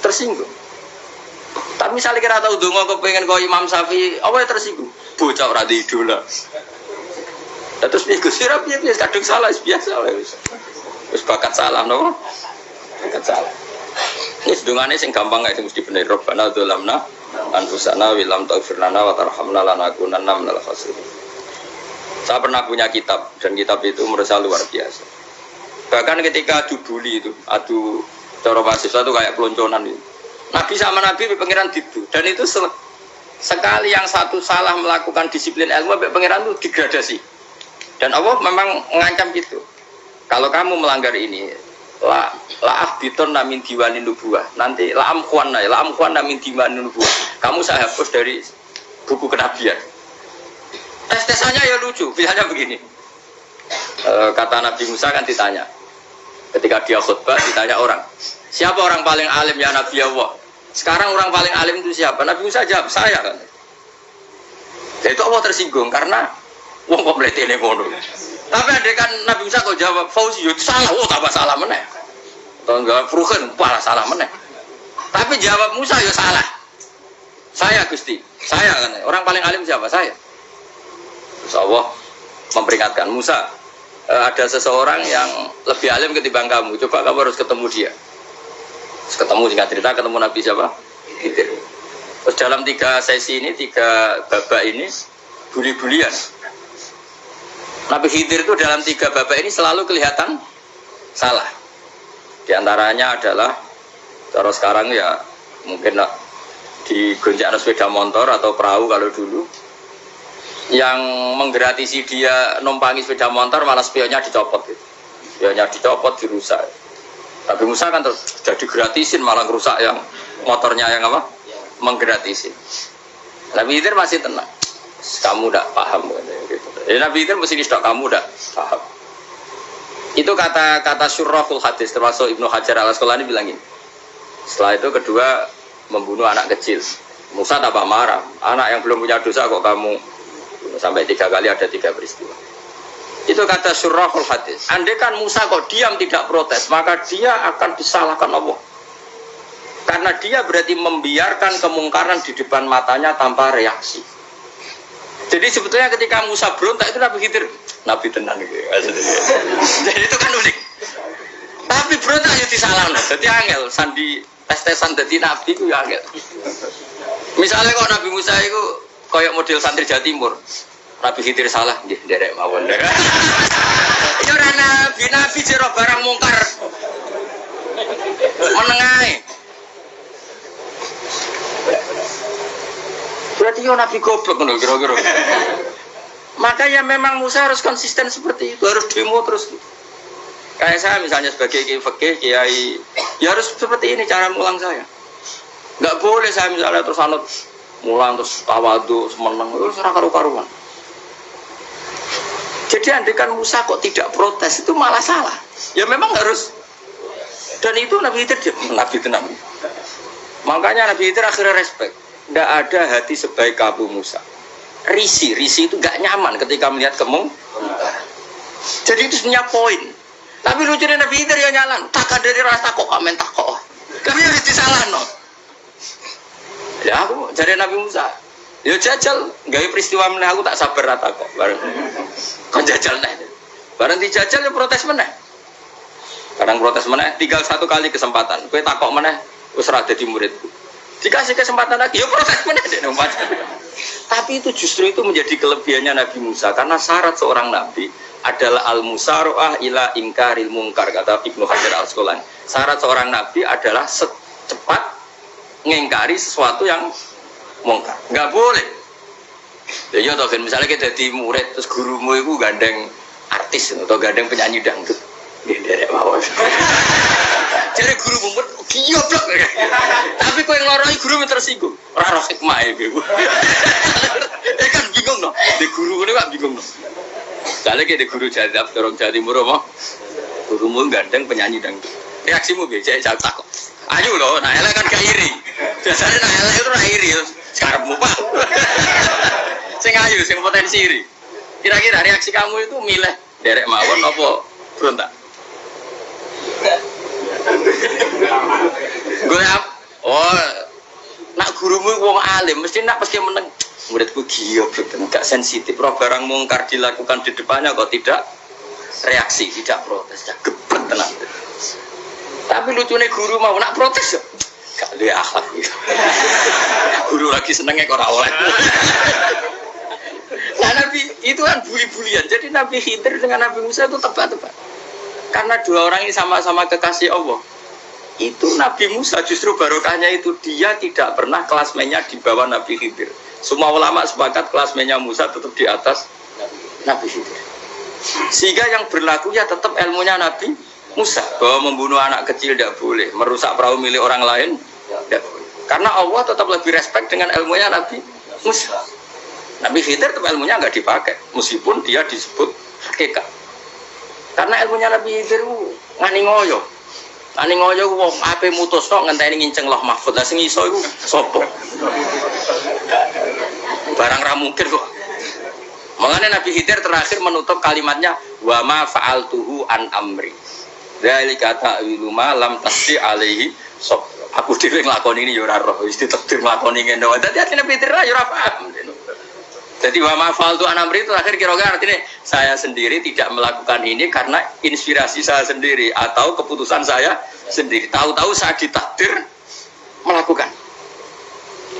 Speaker 1: tersinggung. Tapi misalnya kira tahu donga kepengen kau Imam Syafi'i, apa yang tersinggung? Bocah ora di idola. Terus piye Gus Sirap piye kadung salah biasa wis. Wis bakat salah no. Bakat salah. Wis dongane sing gampang kae mesti bener Rabbana dzalamna anfusana wa lam taghfir lana wa tarhamna lanakunanna minal khasirin. Saya pernah punya kitab dan kitab itu menurut saya luar biasa. Bahkan ketika adu buli itu, adu cara mahasiswa itu kayak pelonconan itu. Nabi sama Nabi pengiran gitu dan itu sekali yang satu salah melakukan disiplin ilmu pengiran itu degradasi dan Allah memang mengancam gitu. Kalau kamu melanggar ini laah biton namin diwanin nubuah nanti laam kuan namin diwanin nubuah kamu saya hapus dari buku kenabian. Tes-tesannya ya lucu, misalnya begini. Kata Nabi Musa kan ditanya ketika dia khutbah ditanya orang, siapa orang paling alim ya Nabi Allah? Sekarang orang paling alim itu siapa? Nabi Musa jawab, saya kan. Jadi itu Allah tersinggung karena wong kok mletene ngono. Tapi ada kan Nabi Musa kok jawab Fauzi yo salah, tambah salah meneh. Atau enggak Furuhan malah salah meneh. Tapi jawab Musa yo salah. Saya Gusti, saya kan. Orang paling alim siapa? Saya. Terus Allah memperingatkan Musa, ada seseorang yang lebih alim ketimbang kamu. Coba kamu harus ketemu dia. Terus ketemu singkat cerita ketemu Nabi siapa? Khidir. Terus dalam 3 sesi ini 3 babak ini buli-bulian. Nabi Khidir itu dalam 3 babak ini selalu kelihatan salah. Di antaranya adalah cara sekarang ya mungkin di gonjak sepeda motor atau perahu kalau dulu yang menggratisi dia numpangi sepeda motor malah spionnya dicopot gitu. Spionnya dicopot dirusak. Tapi Musa kan sudah digratisin malah rusak yang motornya yang apa? Menggratisin. Nabi Khidir masih tenang. Kamu tidak paham gitu. Nabi Khidir mesti tidak kamu tidak paham. Itu kata syurrahul hadis termasuk Ibnu Hajar al-Asqalani bilang ini. Setelah itu kedua membunuh anak kecil. Musa tambah marah. Anak yang belum punya dosa kok kamu sampai 3 kali ada 3 peristiwa. Itu kata syurrahul hadis. Andai kan Musa kok diam tidak protes, maka dia akan disalahkan Allah. Karena dia berarti membiarkan kemungkaran di depan matanya tanpa reaksi. Jadi sebetulnya ketika Musa berontak itu Nabi Khidir, Nabi tenang gitu. Jadi itu kan unik. Tapi berontak ya disalahkan. Jadi angel sandi tes-tesan jadi Nabi itu ya angel. Misalnya kok Nabi Musa itu koyok model santri Jawa Timur. Nabi Khidir salah, nggih nderek mawon. Ya ora nabi jero barang mungkar. Menengae. Berarti yo nabi goblok ngono kira-kira. Makanya memang Musa harus konsisten seperti itu, harus demo terus. Kayak saya misalnya sebagai kiai, ya harus seperti ini cara mulang saya. Enggak boleh saya misalnya terus anut mulang terus tawadu, semeneng, terus ora karu-karuan. Jadi andekan Musa kok tidak protes itu malah salah. Ya memang harus. Dan itu Nabi Khidir, Nabi itu Nabi. Makanya Nabi Khidir akhirnya respect. Tidak ada hati sebaik Abu Musa. Risi itu gak nyaman ketika melihat kemungkaran. Jadi itu sebenarnya poin. Tapi lucunya Nabi Khidir ya nyalan. Tak dari rasa kok amen tak kok. Kami harus disalah no. Ya aku cari Nabi Musa. Ya jajal, gawe peristiwa meneh aku tak sabar rata kok. Bareng. Kon jajal neh. Bareng dijajal ya protes meneh. Kadang protes meneh, tinggal satu kali kesempatan. Kowe takok meneh wis ora dadi muridku. Dikasih kesempatan lagi, ya protes meneh dek nomor. Tapi itu justru itu menjadi kelebihannya Nabi Musa karena syarat seorang nabi adalah al-musara'ah ila ingkaril munkar kata Ibnu Hajar Al-Asqalani. Syarat seorang nabi adalah secepat ngingkari sesuatu yang mungkar. Enggak boleh. Ya toh kan misalnya kita jadi murid terus gurumu itu gandeng artis atau gandeng penyanyi dangdut. Nggih derek mawon. Jadi guru mumpet goblok. Tapi kowe ngloroi guru tersinggung. Ora roh hikmah iku. Kan bingung no. Di guru ngene kok bingung no. Kale ki di guru jadab dorong Jawa Timur apa? Gurumu gandeng penyanyi dangdut. Reaksimu piye? Cek takok. Ayo loh, nah elek kan gak iri. Biasanya nah elek itu iri. Sekarang Pak. Sing ayu, sing potensi iri. Kira-kira reaksi kamu itu milih derek mawon apa berontak? Gue nak gurumu wong alim mesti nak pasti meneng. Muridku goblok tenan, gak sensitif. Roh barang mungkar dilakukan di depannya kok tidak reaksi, tidak protes, gebet tenan. Tapi lucunya guru mau nak protes ya. Gak ada akhlak gitu. Guru lagi senengnya kok ora oleh. Nah Nabi itu kan buli-bulian. Jadi Nabi Khidir dengan Nabi Musa itu tebak-tebak. Karena dua orang ini sama-sama kekasih Allah. Itu Nabi Musa justru barokahnya itu dia tidak pernah kelasmennya di bawah Nabi Khidir. Semua ulama sepakat kelasmennya Musa tetap di atas Nabi Khidir. Sehingga yang berlaku ya tetap ilmunya Nabi Musa. Bahwa membunuh anak kecil tidak boleh, merusak perahu milik orang lain tidak boleh. Karena Allah tetap lebih respect dengan ilmunya Nabi Musa. Nabi Khidir tetap ilmunya nggak dipakai, meskipun dia disebut hakikat. Karena ilmunya Nabi Khidir ngani ngoyo. Ngani ngoyo wong ape mutusno ngenteni nginceng Lauh Mahfuz. Lah sing iso iku sapa? Barang ra mungkin kok. Makanya Nabi Khidir terakhir menutup kalimatnya wa ma fa'altuhu an amri. Dzalika ta'wilu ma lam tasdi alaihi sob. Aku dhewe nglakoni ini ya ora roh, wis ditakdir nglakoni ngene wae. Dadi atine Khidir ya ora paham. Jadi wa ma fa'altu an amri itu akhir kira-kira artinya saya sendiri tidak melakukan ini karena inspirasi saya sendiri atau keputusan saya sendiri. Tahu-tahu saya ditakdir melakukan.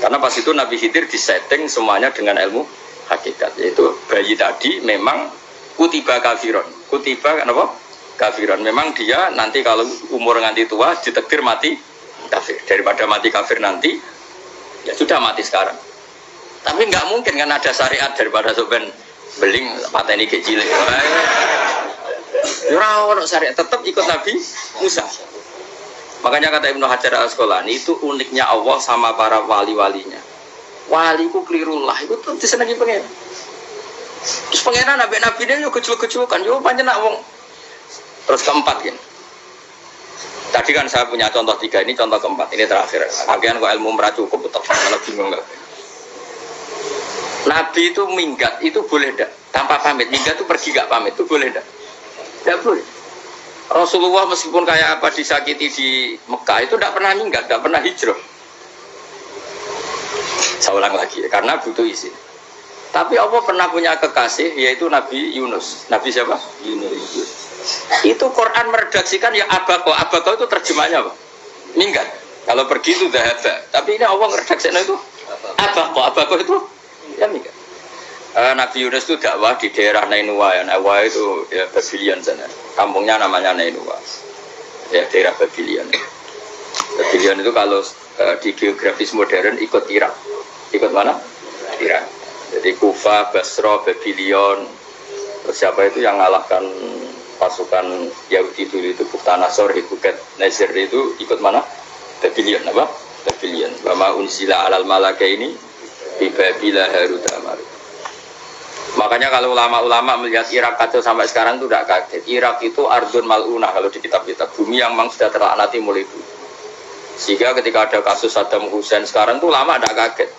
Speaker 1: Karena pas itu Nabi Khidir disetting semuanya dengan ilmu hakikat, yaitu bayi tadi memang kutiba kafiron. Kutiba apa? Kafiron. Memang dia nanti kalau umur nganti tua ditakdir mati kafir. Daripada mati kafir nanti ya sudah mati sekarang. Tapi nggak mungkin kan ada syariat daripada soben beling pateni kecil. Ora ono syariat, tetap ikut Nabi Musa. Makanya kata Ibnu Hajar Al-Asqalani itu uniknya Allah sama para wali-walinya. Wali ku klirullah itu tuh disenengi pengen. Terus pengenan nabi-nabi dia yo kecil-kecilkan yo pancen nak wong. Terus keempat gini. Tadi kan saya punya contoh 3, ini contoh keempat, ini terakhir. Bagian kok ilmu merah cukup tetap malah bingung enggak. Nabi itu minggat, itu boleh enggak? Tanpa pamit, minggat itu pergi enggak pamit, itu boleh enggak? Enggak boleh. Rasulullah meskipun kayak apa disakiti di Mekah, itu enggak pernah minggat, enggak pernah hijrah. Saya ulang lagi, karena butuh izin. Tapi Allah pernah punya kekasih, yaitu Nabi Yunus. Nabi siapa? Yunus. Itu Quran meredaksikan ya abako. Abako itu terjemahnya apa? Minggat. Kalau pergi itu dahaba. Tapi ini Allah meredaksikan itu abako. Abako itu Ya minggat. Nabi Yunus itu dakwah di daerah Nainua ya. Nainua itu ya Babylon sana. Kampungnya namanya Nainua. Ya daerah Babylon. Babylon itu kalau di geografis modern ikut Irak. Ikut mana? Irak. Jadi Kufa, Basra, Babylon. Terus siapa itu yang ngalahkan pasukan Yahudi dulu itu Buktanasor, Hebuket, Nazir itu ikut mana? Babylon apa? Babylon. Wama unsila alal malaka ini di Babila Harutamaru. Makanya kalau ulama-ulama melihat Irak kacau sampai sekarang itu tidak kaget. Irak itu ardun mal'unah kalau di kitab-kitab, bumi yang memang sudah terlaknati mulai dulu. Sehingga ketika ada kasus Saddam Hussein sekarang itu ulama tidak kaget.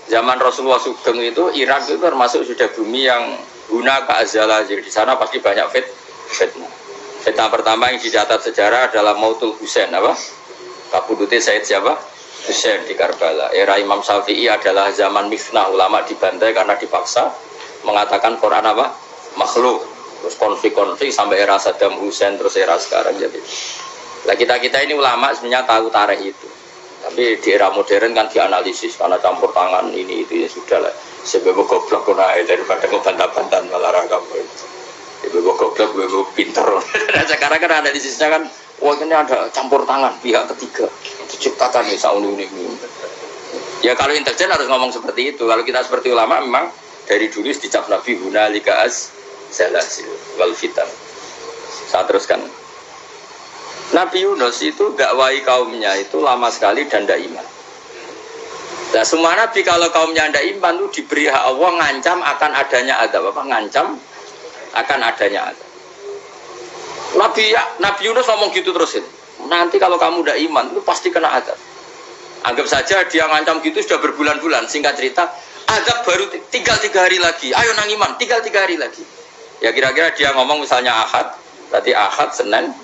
Speaker 1: Zaman Rasulullah Sugeng itu Irak itu termasuk sudah bumi yang guna keazalah. Jadi di sana pasti banyak fitnah. Fitnah pertama yang dicatat sejarah adalah Mautul Hussein apa? Kabudutnya Said siapa? Hussein di Karbala. Era Imam Syafi'i adalah zaman mifnah, ulama dibantai karena dipaksa mengatakan Quran apa? Makhluk. Terus konflik-konflik sampai era Saddam Hussein terus era sekarang jadi. Nah kita ini ulama sebenarnya tahu tarikh itu. Tapi di era modern kan dianalisis karena campur tangan ini itu ya sudah lah. Sebab goblok kena daripada ngebantah-bantahan malah ragam. Ibu goblok, ibu pinter. Nah, sekarang kan analisisnya kan, wah ini ada campur tangan pihak ketiga. Diciptakan nih sauni ini. Ya kalau intelijen harus ngomong seperti itu. Kalau kita seperti ulama memang dari dulu dicap Nabi hunalika az-zalasil wal fitan. Saya teruskan. Nabi Yunus itu dakwahi kaumnya itu lama sekali dan tidak iman. Nah semua nabi kalau kaumnya tidak iman itu diberi hak Allah ngancam akan adanya azab apa? Ngancam akan adanya azab. Nabi Yunus ngomong gitu terusin. Nanti kalau kamu tidak iman itu pasti kena azab. Anggap saja dia ngancam gitu sudah berbulan-bulan. Singkat cerita azab baru tinggal 3 hari lagi. Ayo nang iman tinggal 3 hari lagi. Ya kira-kira dia ngomong misalnya Ahad, berarti Ahad, Senin,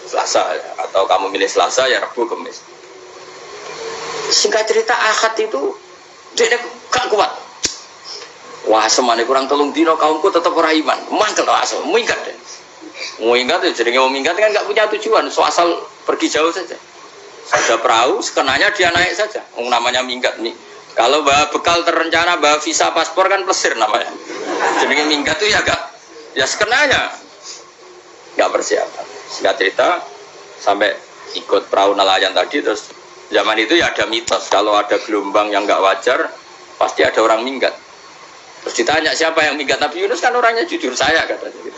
Speaker 1: Selasa atau kamu milih Selasa ya Rabu, Kamis. Singkat cerita Ahad itu dia gak kuat. Wah semane kurang telung dino kaumku tetap orang iman. Mangkel asal minggat deh. Minggat ya jadi mau minggat kan gak punya tujuan. So asal pergi jauh saja. Ada perahu sekenanya dia naik saja. Namanya minggat nih. Kalau bawa bekal terencana bawa visa paspor kan plesir namanya. Jadi minggat tuh ya gak ya sekenanya gak persiapan. Singkat cerita sampai ikut perahu nelayan tadi terus zaman itu ya ada mitos kalau ada gelombang yang nggak wajar pasti ada orang minggat. Terus ditanya siapa yang minggat Nabi Yunus kan orangnya jujur saya katanya. Gitu.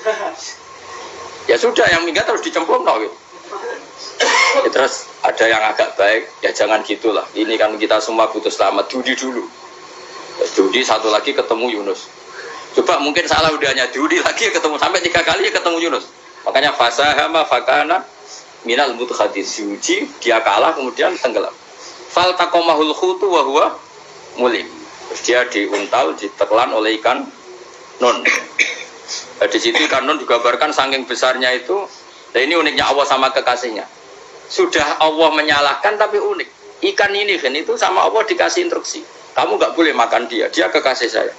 Speaker 1: Ya sudah yang minggat harus dicemplung gitu. Ya, terus ada yang agak baik ya jangan gitulah. Ini kan kita semua butuh selamat judi dulu. Terus judi satu lagi ketemu Yunus. Coba mungkin salah udahnya judi lagi ketemu sampai 3 kali ketemu Yunus. Makanya fasahama fakana minal mutkhadis suci dia kalah kemudian tenggelam. Fal taqamahul khutu wa huwa mulim. Terus dia diuntal ditelan oleh ikan nun. Di situ ikan nun digambarkan saking besarnya itu. Dan ini uniknya Allah sama kekasihnya. Sudah Allah menyalahkan tapi unik. Ikan ini kan itu sama Allah dikasih instruksi. Kamu nggak boleh makan dia kekasih saya.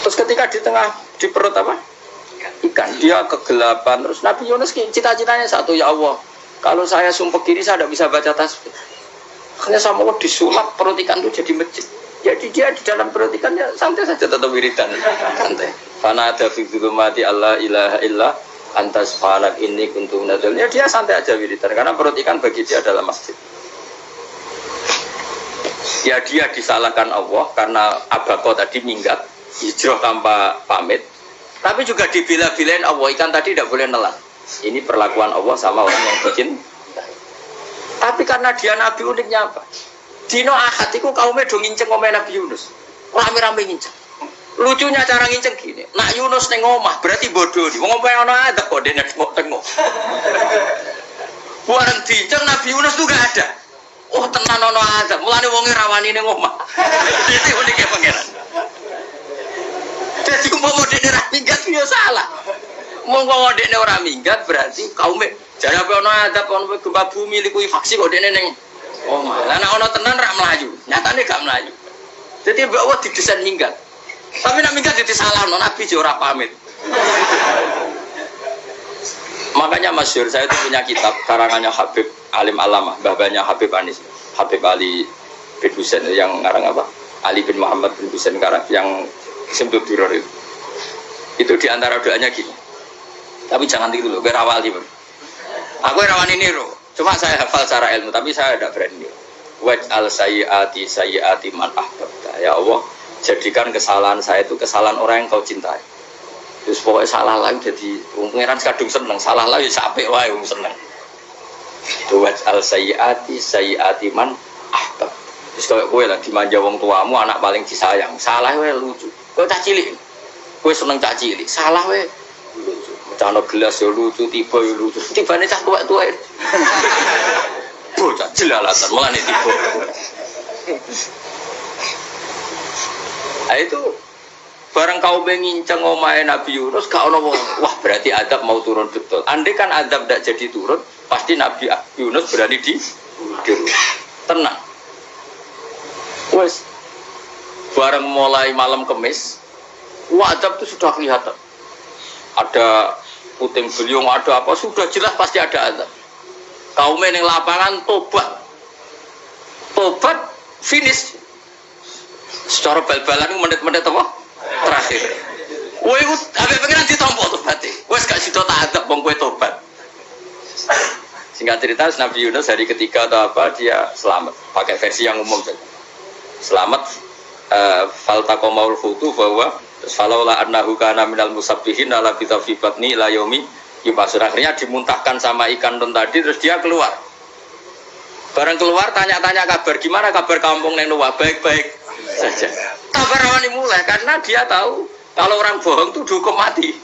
Speaker 1: Terus ketika di tengah di perut apa? Ikan dia kegelapan terus Nabi Yunus cita-citanya satu ya Allah kalau saya sumpah kiri saya tidak bisa baca tasbih akhirnya sama Allah disulap perut ikan itu jadi masjid jadi dia di dalam perut ikannya santai saja tetap wiridan santai fana ada fi dzulumati Allah ilaha illa anta subhanak inni kuntu minadz ya dia santai aja wiridan karena perut ikan bagi dia adalah masjid ya dia disalahkan Allah karena abako tadi minggat hijrah tanpa pamit. Tapi juga dibela-belain Allah, ikan tadi tidak boleh nelan. Ini perlakuan Allah sama orang yang bikin. Tapi karena dia Nabi uniknya apa? Dino Ahad itu kaumnya do nginceng omeh Nabi Yunus. Rame-rame nginceng. Lucunya cara nginceng gini. Nak Yunus neng omah berarti bodoh nih. Wong omeh ana ada kok dene tengok. Bareng dinceng Nabi Yunus tuh gak ada. Oh tenan ana ada. Mulane wonge rawani ning omah. Itu uniknya pangeran. Jadi umpama dekne ora minggat ya salah. Umpama dekne ora minggat berarti kaume jare apa ono adab ono gempa bumi liku faksi kok dekne ning omah. Lah nek ono tenan ra mlayu, nyatane gak mlayu. Jadi mbok Allah didesain minggat. Tapi nek minggat disalahno Nabi yo ora pamit. Makanya masyhur saya itu punya kitab karangannya Habib Alim Alamah, babanya Habib Anis, Habib Ali bin Husain yang ngarang apa? Ali bin Muhammad bin Husain Karafi yang Simtud Duror itu diantara doanya gini. Tapi jangan tiru loh, berawal gitu. Aku rawan ini loh. Cuma saya hafal secara ilmu, tapi saya tidak berani. Waj'al sayyiati man ahbabta. Ya Allah, jadikan kesalahan saya itu kesalahan orang yang kau cintai. Terus pokoknya salah lagi jadi pangeran kadung seneng, salah lagi sampai wae seneng. Waj'al sayyiati man ahbab. Terus kalau kowe lah dimanja wong tuamu, anak paling disayang, salah wae lucu. Kowe cah cilik. Kowe seneng cah cilik, salah wae lucu. Cano gelas yo lucu, tiba yo lucu. Tibane cah tuwek-tuwek. Bocah jelalatan mulane tiba. Itu bareng kau menginceng omahe Nabi Yunus gak ono wong. Wah, berarti adab mau turun betul. Andai kan adab tidak jadi turun, pasti Nabi Yunus berani di tenang. Wes bareng mulai malam Kamis, adab itu sudah kelihatan. Ada puting beliung, ada apa, sudah jelas pasti ada adab. Kaum yang lapangan tobat finish. Secara bal-balan menit-menit apa? Terakhir. Woi, abis pengen ditompo tobatnya. Wes gak sido tak adab bang kue tobat. Singkat cerita Nabi Yunus hari ketiga atau apa dia selamat. Pakai versi yang umum saja. Selamat. Faltaqamaul hutu bahwa falaula annahu kana minal musabbihin ala bitafibatni ila yaumi yub'atsun. Akhirnya dimuntahkan sama ikan ton tadi terus dia keluar. Bareng keluar tanya-tanya kabar gimana kabar kampung neng Nuwah, baik-baik saja. Kabar awal mulai karena dia tahu kalau orang bohong itu dihukum mati.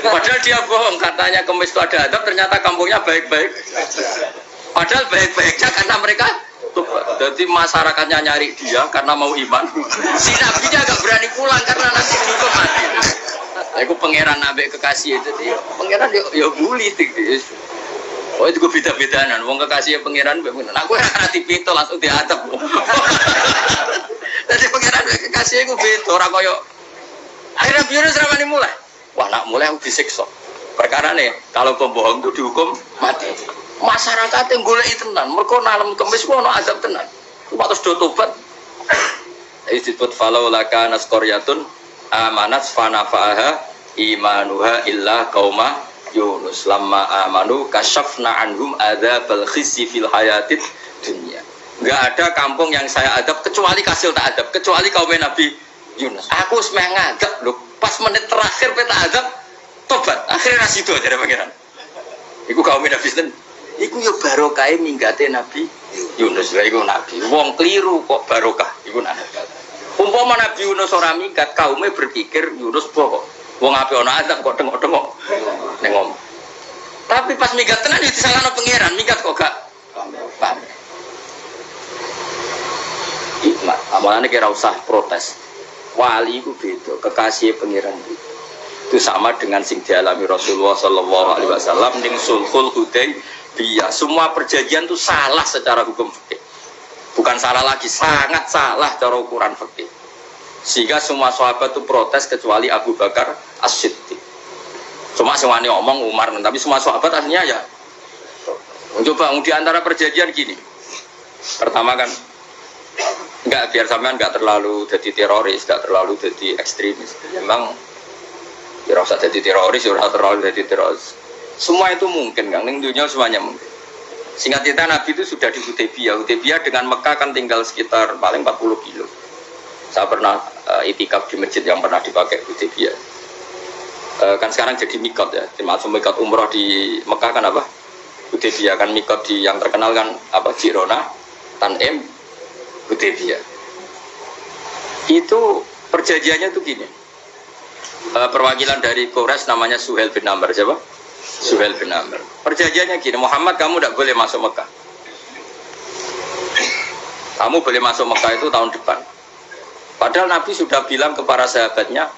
Speaker 1: Padahal dia bohong katanya Kemis itu ada adab, ternyata kampungnya baik-baik. Padahal baik-baiknya karena mereka jadi masyarakatnya nyari dia karena mau iman. Si nabinya agak berani pulang karena nanti dihukum mati. Aku pangeran nabi kekasih itu dia. Pangeran ya bully itu. Oh itu gue beda-bedanan. Wong kekasih pangeran, aku rati pito langsung diadab. Jadi pangeran kekasih aku beda orang koyo. Akhirnya Yunus ramai mulai. Wah nak mulai aku disiksa. Perkara nih kalau pembohong itu dihukum mati. Masyarakat yang golek tenan, mereka nalem Kemis ku ono azab tenan. Cuma terus do tobat. Disebut falau laka nasqaryatun amanat fanafa'aha imanuha illa qauma Yunus lamma amanu kasyafna anhum adzabal khizyi fil hayatid dunya. Enggak ada kampung yang saya adab kecuali kasil tak adab, kecuali kaum Nabi Yunus. Aku semeh ngadab lho, pas menit terakhir peta adab tobat. Akhirnya rasido aja pangeran. Iku kaum Nabi sinten? Iku yo barokah minggate Nabi Yunus. Lha iku nabi. Wong kliru kok barokah iku nabi. Umpama Nabi Yunus ora minggat, kaume berpikir Yunus bohong. Wong ape ana azab kok tengok-tengok ning ngomong. Tapi pas minggat tenan ya disalahno pangeran, minggat kok gak paham. Hikmah, amalane kira usah protes. Wali itu beda, kekasih pangeran itu sama dengan sing dialami Rasulullah sallallahu alaihi wasallam ning Sulhul Hudaybiyah. Semua perjanjian itu salah secara hukum fikih. Bukan salah lagi, sangat salah cara ukuran fikih. Sehingga semua sahabat itu protes kecuali Abu Bakar As-Siddiq. Cuma semuanya ngomong Umar, tapi semua sahabat akhirnya ya mencoba di antara perjanjian gini. Pertama kan enggak, biar sampean enggak terlalu jadi teroris, enggak terlalu jadi ekstremis. Memang ya usah jadi teroris, ya terlalu jadi teroris. Semua itu mungkin, Kang. Ning dunia semuanya mungkin. Singkat cerita Nabi itu sudah di Hudaybiyah. Hudaybiyah dengan Mekah kan tinggal sekitar paling 40 kilo. Saya pernah itikaf di masjid yang pernah dipakai Hudaybiyah. Kan sekarang jadi mikot ya, termasuk mikot umroh di Mekah kan apa? Hudaybiyah kan mikot di yang terkenal kan apa? Jirona, Tanim, Hudaybiyah. Itu perjanjiannya tuh gini. Perwakilan dari Quraisy namanya Suhail bin Amr, siapa? Suhail bin Amr. Perjanjiannya gini, Muhammad kamu tidak boleh masuk Mekah. Kamu boleh masuk Mekah itu tahun depan. Padahal Nabi sudah bilang ke para sahabatnya,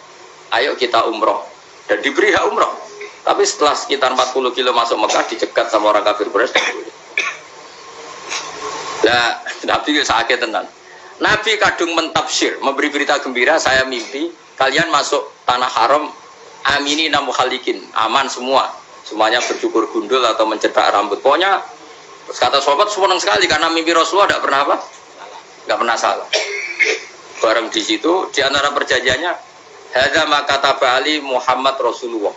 Speaker 1: ayo kita umroh. Dan diberi hak umroh. Tapi setelah sekitar 40 kilo masuk Mekah, dicegat sama orang kafir Quraisy. Nah, Nabi sakit tenan. Nabi kadung mentafsir, memberi berita gembira, saya mimpi, kalian masuk tanah haram, aminina mukhalikin, aman semua. Semuanya bercukur gundul atau mencetak rambut. Pokoknya, kata sahabat senang sekali, karena mimpi Rasulullah tidak pernah apa? Tidak pernah salah. Bareng di situ di antara perjanjiannya hadza ma kataba ali Muhammad Rasulullah.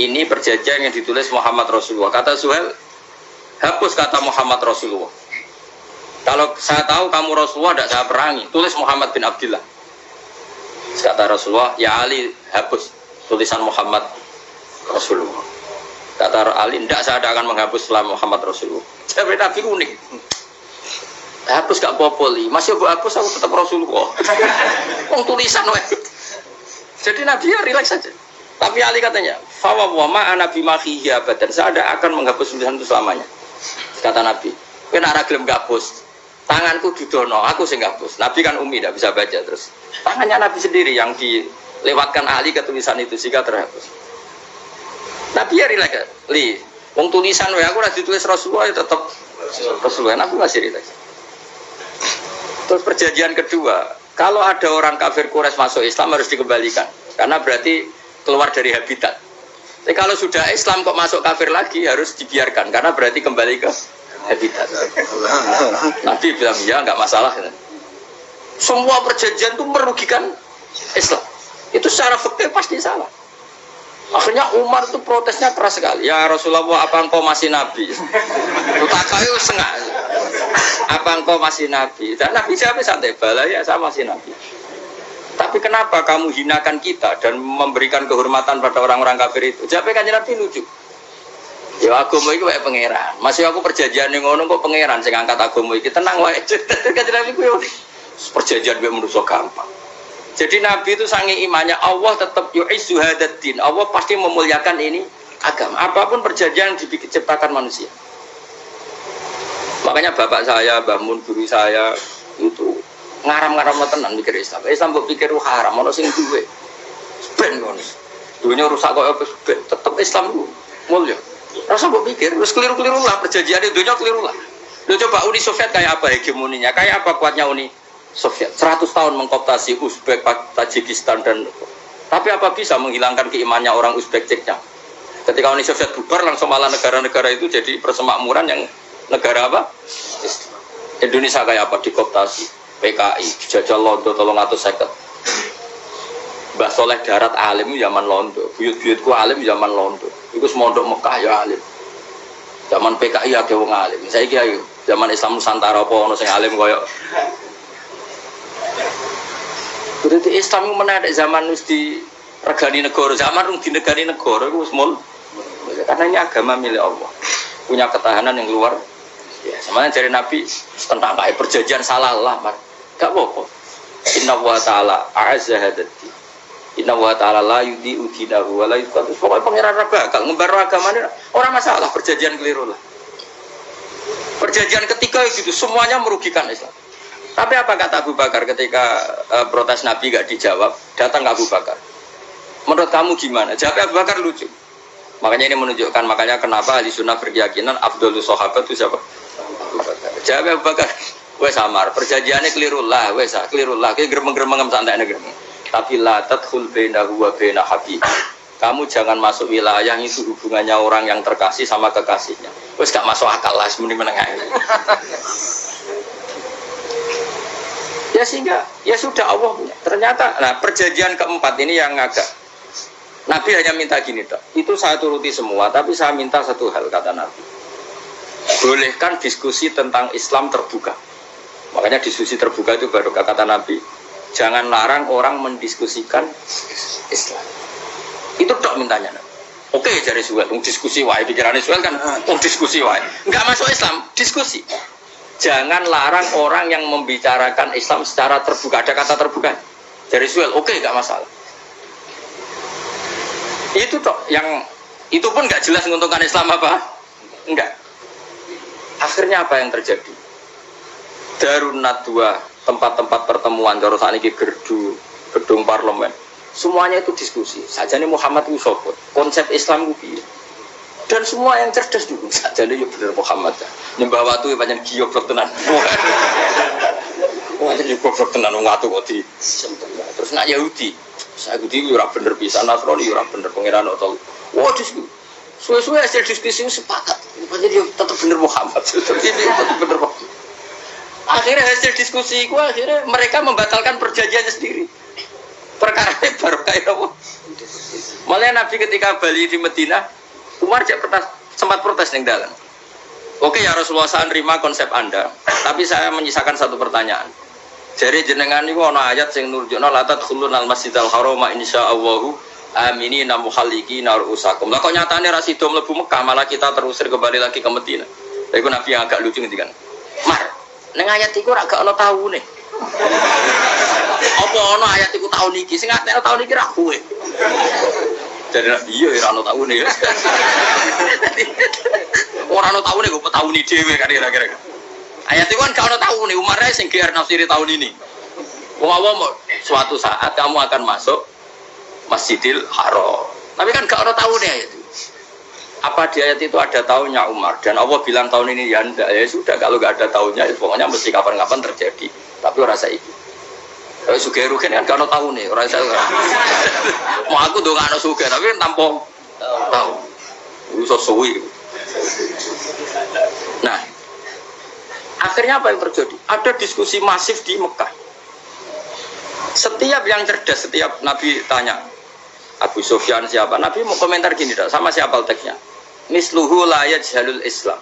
Speaker 1: Ini perjanjian yang ditulis Muhammad Rasulullah. Kata Suhail, hapus kata Muhammad Rasulullah. Kalau saya tahu kamu Rasulullah tidak saya perangi, tulis Muhammad bin Abdullah. Kata Rasulullah, ya Ali hapus tulisan Muhammad Rasulullah. Kata Ali, tidak saya tidak akan menghapus setelah Muhammad Rasulullah. Saya Nabi unik. Hapus gak popoli, masih aku hapus aku tetap Rasulullah. Tulisan weh. Jadi Nabi ya rileks saja. Tapi Ali katanya, fawwama ana bimakhi abadan. Saya tidak akan menghapus tulisan itu selamanya. Kata Nabi, kowe nek ora gelem hapus, tanganku didono, aku sing hapus. Nabi kan umi tidak bisa baca terus. Tangannya Nabi sendiri yang dilewatkan Ali ke tulisan itu sehingga terhapus. Nabi ya rileks. Wong tulisan wae aku ora ditulis Rasulullah ya tetap Rasulullah. Nabi masih rileks. Terus perjanjian kedua, kalau ada orang kafir Quraisy masuk Islam harus dikembalikan karena berarti keluar dari habitat. Tapi kalau sudah Islam kok masuk kafir lagi harus dibiarkan karena berarti kembali ke habitat. Nabi bilang ya nggak masalah. Semua perjanjian itu merugikan Islam. Itu secara fikih pasti salah. Akhirnya Umar itu protesnya keras sekali. Ya Rasulullah, apa engkau masih nabi? Utakayu sengak. Apa engkau masih nabi? Dan Nabi siapa santai bala ya saya masih nabi. Tapi kenapa kamu hinakan kita dan memberikan kehormatan pada orang-orang kafir itu? Siapa kan Nabi lucu. Ya agama itu kayak pangeran. Masih aku perjanjian yang ngono kok pangeran sing angkat agama iki tenang wae. Kan Nabi ku yo perjanjian gue menurut gampang. Jadi Nabi itu sangi imannya Allah tetap yu'izzu hadaddin. Allah pasti memuliakan ini agama. Apapun perjanjian yang diciptakan manusia. Makanya bapak saya, Mbah Mun, guru saya itu ngaram-ngaram tenan mikir Islam. Islam kok pikir haram, ono sing duwe. Ben ngono. Dunya rusak kok ben. Tetep Islam ku mulya. Rasa kok pikir wis keliru-keliru lah perjanjian dunya keliru lah. Lho coba Uni Soviet kayak apa hegemoninya? Kayak apa kuatnya Uni Soviet 100 tahun mengkooptasi Uzbek, Tajikistan dan tapi apa bisa menghilangkan keimannya orang Uzbek Ceknya? Ketika Uni Soviet bubar langsung malah negara-negara itu jadi persemakmuran yang negara apa? Indonesia kayak apa dikooptasi? PKI, dijajah Londo 350. Mbah Soleh Darat alim zaman Londo, buyut-buyutku alim zaman Londo. Iku semondok Mekah ya alim. Zaman PKI akeh wong alim. Saiki ayo zaman Islam Nusantara apa ono sing alim koyo berarti Islam itu menarik zaman harus diregani negara, zaman harus dinegani negara itu semul. Karena ini agama milik Allah, punya ketahanan yang luar. Ya, semuanya dari Nabi tentang kayak perjanjian salah lah, gak apa-apa. Inna wa ta'ala a'azza hadati. Inna wa ta'ala la yudi udinahu wa la yudkatu. Pokoknya pengiran bakal ngembar agama ini orang masalah perjanjian keliru lah. Perjanjian ketiga itu semuanya merugikan Islam. Tapi apa kata Abu Bakar ketika protes Nabi gak dijawab, datang ke Abu Bakar. Menurut kamu gimana? Jawab Abu Bakar lucu. Makanya ini menunjukkan makanya kenapa ahli sunnah berkeyakinan Abdul Sahabat itu siapa? Abu Bakar. Jawab Abu Bakar. Wes samar, perjanjiannya keliru lah, wes keliru lah. Kayak geremeng-geremeng santai negeri. Tapi la tadkhul bainahu wa baina habib. Kamu jangan masuk wilayah itu hubungannya orang yang terkasih sama kekasihnya. Wes gak masuk akal lah, semuanya menengah ini. Ya sehingga ya sudah Allah punya. Ternyata nah perjanjian keempat ini yang agak Nabi hanya minta gini toh. Itu saya turuti semua, tapi saya minta satu hal kata Nabi. Bolehkan diskusi tentang Islam terbuka. Makanya diskusi terbuka itu baru kata Nabi. Jangan larang orang mendiskusikan Islam. Itu tok mintanya. Oke, jari Suhail, diskusi wae pikirannya Suhail kan, diskusi wae. Enggak masuk Islam, diskusi. Jangan larang orang yang membicarakan Islam secara terbuka. Ada kata terbuka. Dari Suhail, oke, nggak masalah. Itu toh yang itu pun nggak jelas menguntungkan Islam apa? Enggak. Akhirnya apa yang terjadi? Darun Nadwa, tempat-tempat pertemuan, terus ini gedung parlemen. Semuanya itu diskusi. Sajane Muhammad itu sopot. Konsep Islam itu. Dan semua yang cerdas dulu saja ini benar Muhammad nyembah watu banyak giyoblok tenan banyak giyoblok tenan watu kok di terus nak Yahudi ora bener bisa Nasrani ora bener pangeran atau wah diskusi suwe-suwe hasil diskusi sepakat jadi tetap bener Muhammad tetap bener Akhirnya hasil diskusi itu akhirnya mereka membatalkan perjanjiannya sendiri. Perkara baru kayak apa? Malah Nabi ketika balik di Madinah, Umar sempat protes ning dalam. Oke ya Rasulullah, saya nerima konsep Anda, tapi saya menyisakan satu pertanyaan. Jadi jenengan niku ana ayat sing nurjukna la tadkhulun al masjidal harama insyaallahu aminina muhalliqina ru'usakum. Lah kok nyatane ra sida mlebu Mekah, malah kita terusir kembali lagi ke Madinah. Lha iku Nabi yang agak lucu ngendikan. Mar, ning ayat iku ra gak ana taune. Apa ana ayat iku taun iki? Sing ngatene taun iki ra kowe. Jadi iya ora ana taune ya. Ora ana taune kok tauni dhewe kan kira-kira. Ayat itu kan gak ana taune, Umar sing gear nafsiri tahun ini. Wong awam suatu saat kamu akan masuk Masjidil Haram. Tapi kan gak ada taune ayat itu. Apa di ayat itu ada tahunnya Umar? Dan Allah bilang tahun ini ya enggak, ya sudah kalau gak ada tahunnya, pokoknya mesti kapan-kapan terjadi. Tapi ora saiki. Kalau sugih rugen kan gak ada tahunnya, ora saya. Mau aku tuh gak ada sugih, tapi tanpa tahu. Itu suwi. Nah, akhirnya apa yang terjadi? Ada diskusi masif di Mekah. Setiap yang cerdas, setiap Nabi tanya, Abu Sufyan siapa? Nabi mau komentar gini, sama siapa teksnya? Misluhu la yajhalul Islam.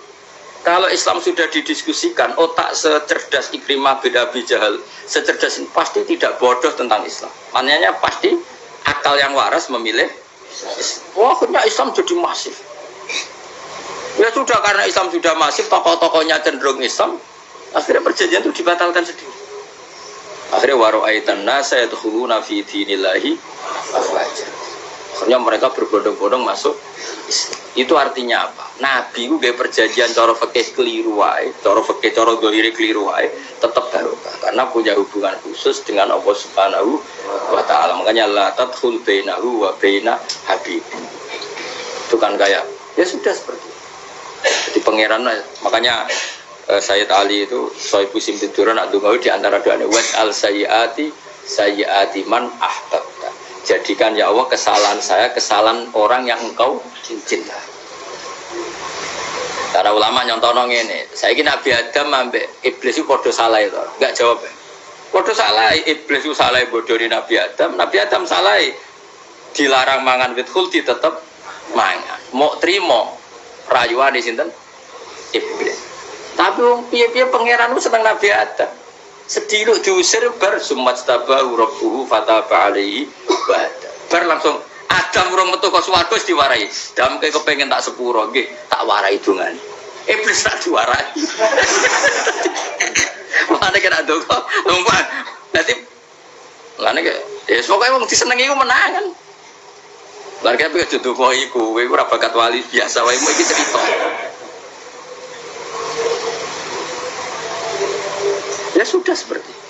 Speaker 1: Kalau Islam sudah didiskusikan, otak secerdas Ikrimah bin Abi Jahal, secerdas ini pasti tidak bodoh tentang Islam. Maknanya pasti akal yang waras memilih. Wah, akhirnya Islam jadi masif. Ya sudah, karena Islam sudah masif, tokoh-tokohnya cenderung Islam, akhirnya perjanjian itu dibatalkan sendiri. Akhirnya waro'aitan nasa yadkhuluna fi dinillahi afwaja. Akhirnya mereka berbondong-bondong masuk Islam. Itu artinya apa? Nabi itu gaya perjanjian cara fikih keliru wae, cara fikih cara zahiri keliru wae, tetap barokah karena punya hubungan khusus dengan Allah Subhanahu wa taala. Makanya la tadkhul bainahu wa baina habib. Itu kan kayak ya sudah seperti itu. Jadi pangeran, makanya Sayyid Ali itu Sohibu Simtiduran Abdungawi di antara doanya waj al sayyati man ahbabta. Jadikan ya Allah kesalahan saya kesalahan orang yang engkau cinta. Para ulama nyontono ngene, saiki Nabi Adam ambek iblis itu padha salah itu. Enggak jawab. Padha salah, iblis itu salah bodoni Nabi Adam salah dilarang mangan wit khuldi tetep mangan. Mau trimo rayuan di sinten? Iblis. Tapi wong piye-piye pangeran ku seneng Nabi Adam. Sediluk diusir bar sumat tabahu rabbuhu fataba alaihi wa bar langsung Adam urung metu ke swarga wis diwarai. Dam kepengin tak sepuro nggih, tak warai dongane. Iblis tak diwarai. Mulane kena ndonga, lumpang. Dadi lane ke ya pokoke wong disenengi ku menangan. Lah kaya piye ndonga iku, kowe ora bakat wali biasa wae iki cerita. Ya sudah seperti itu.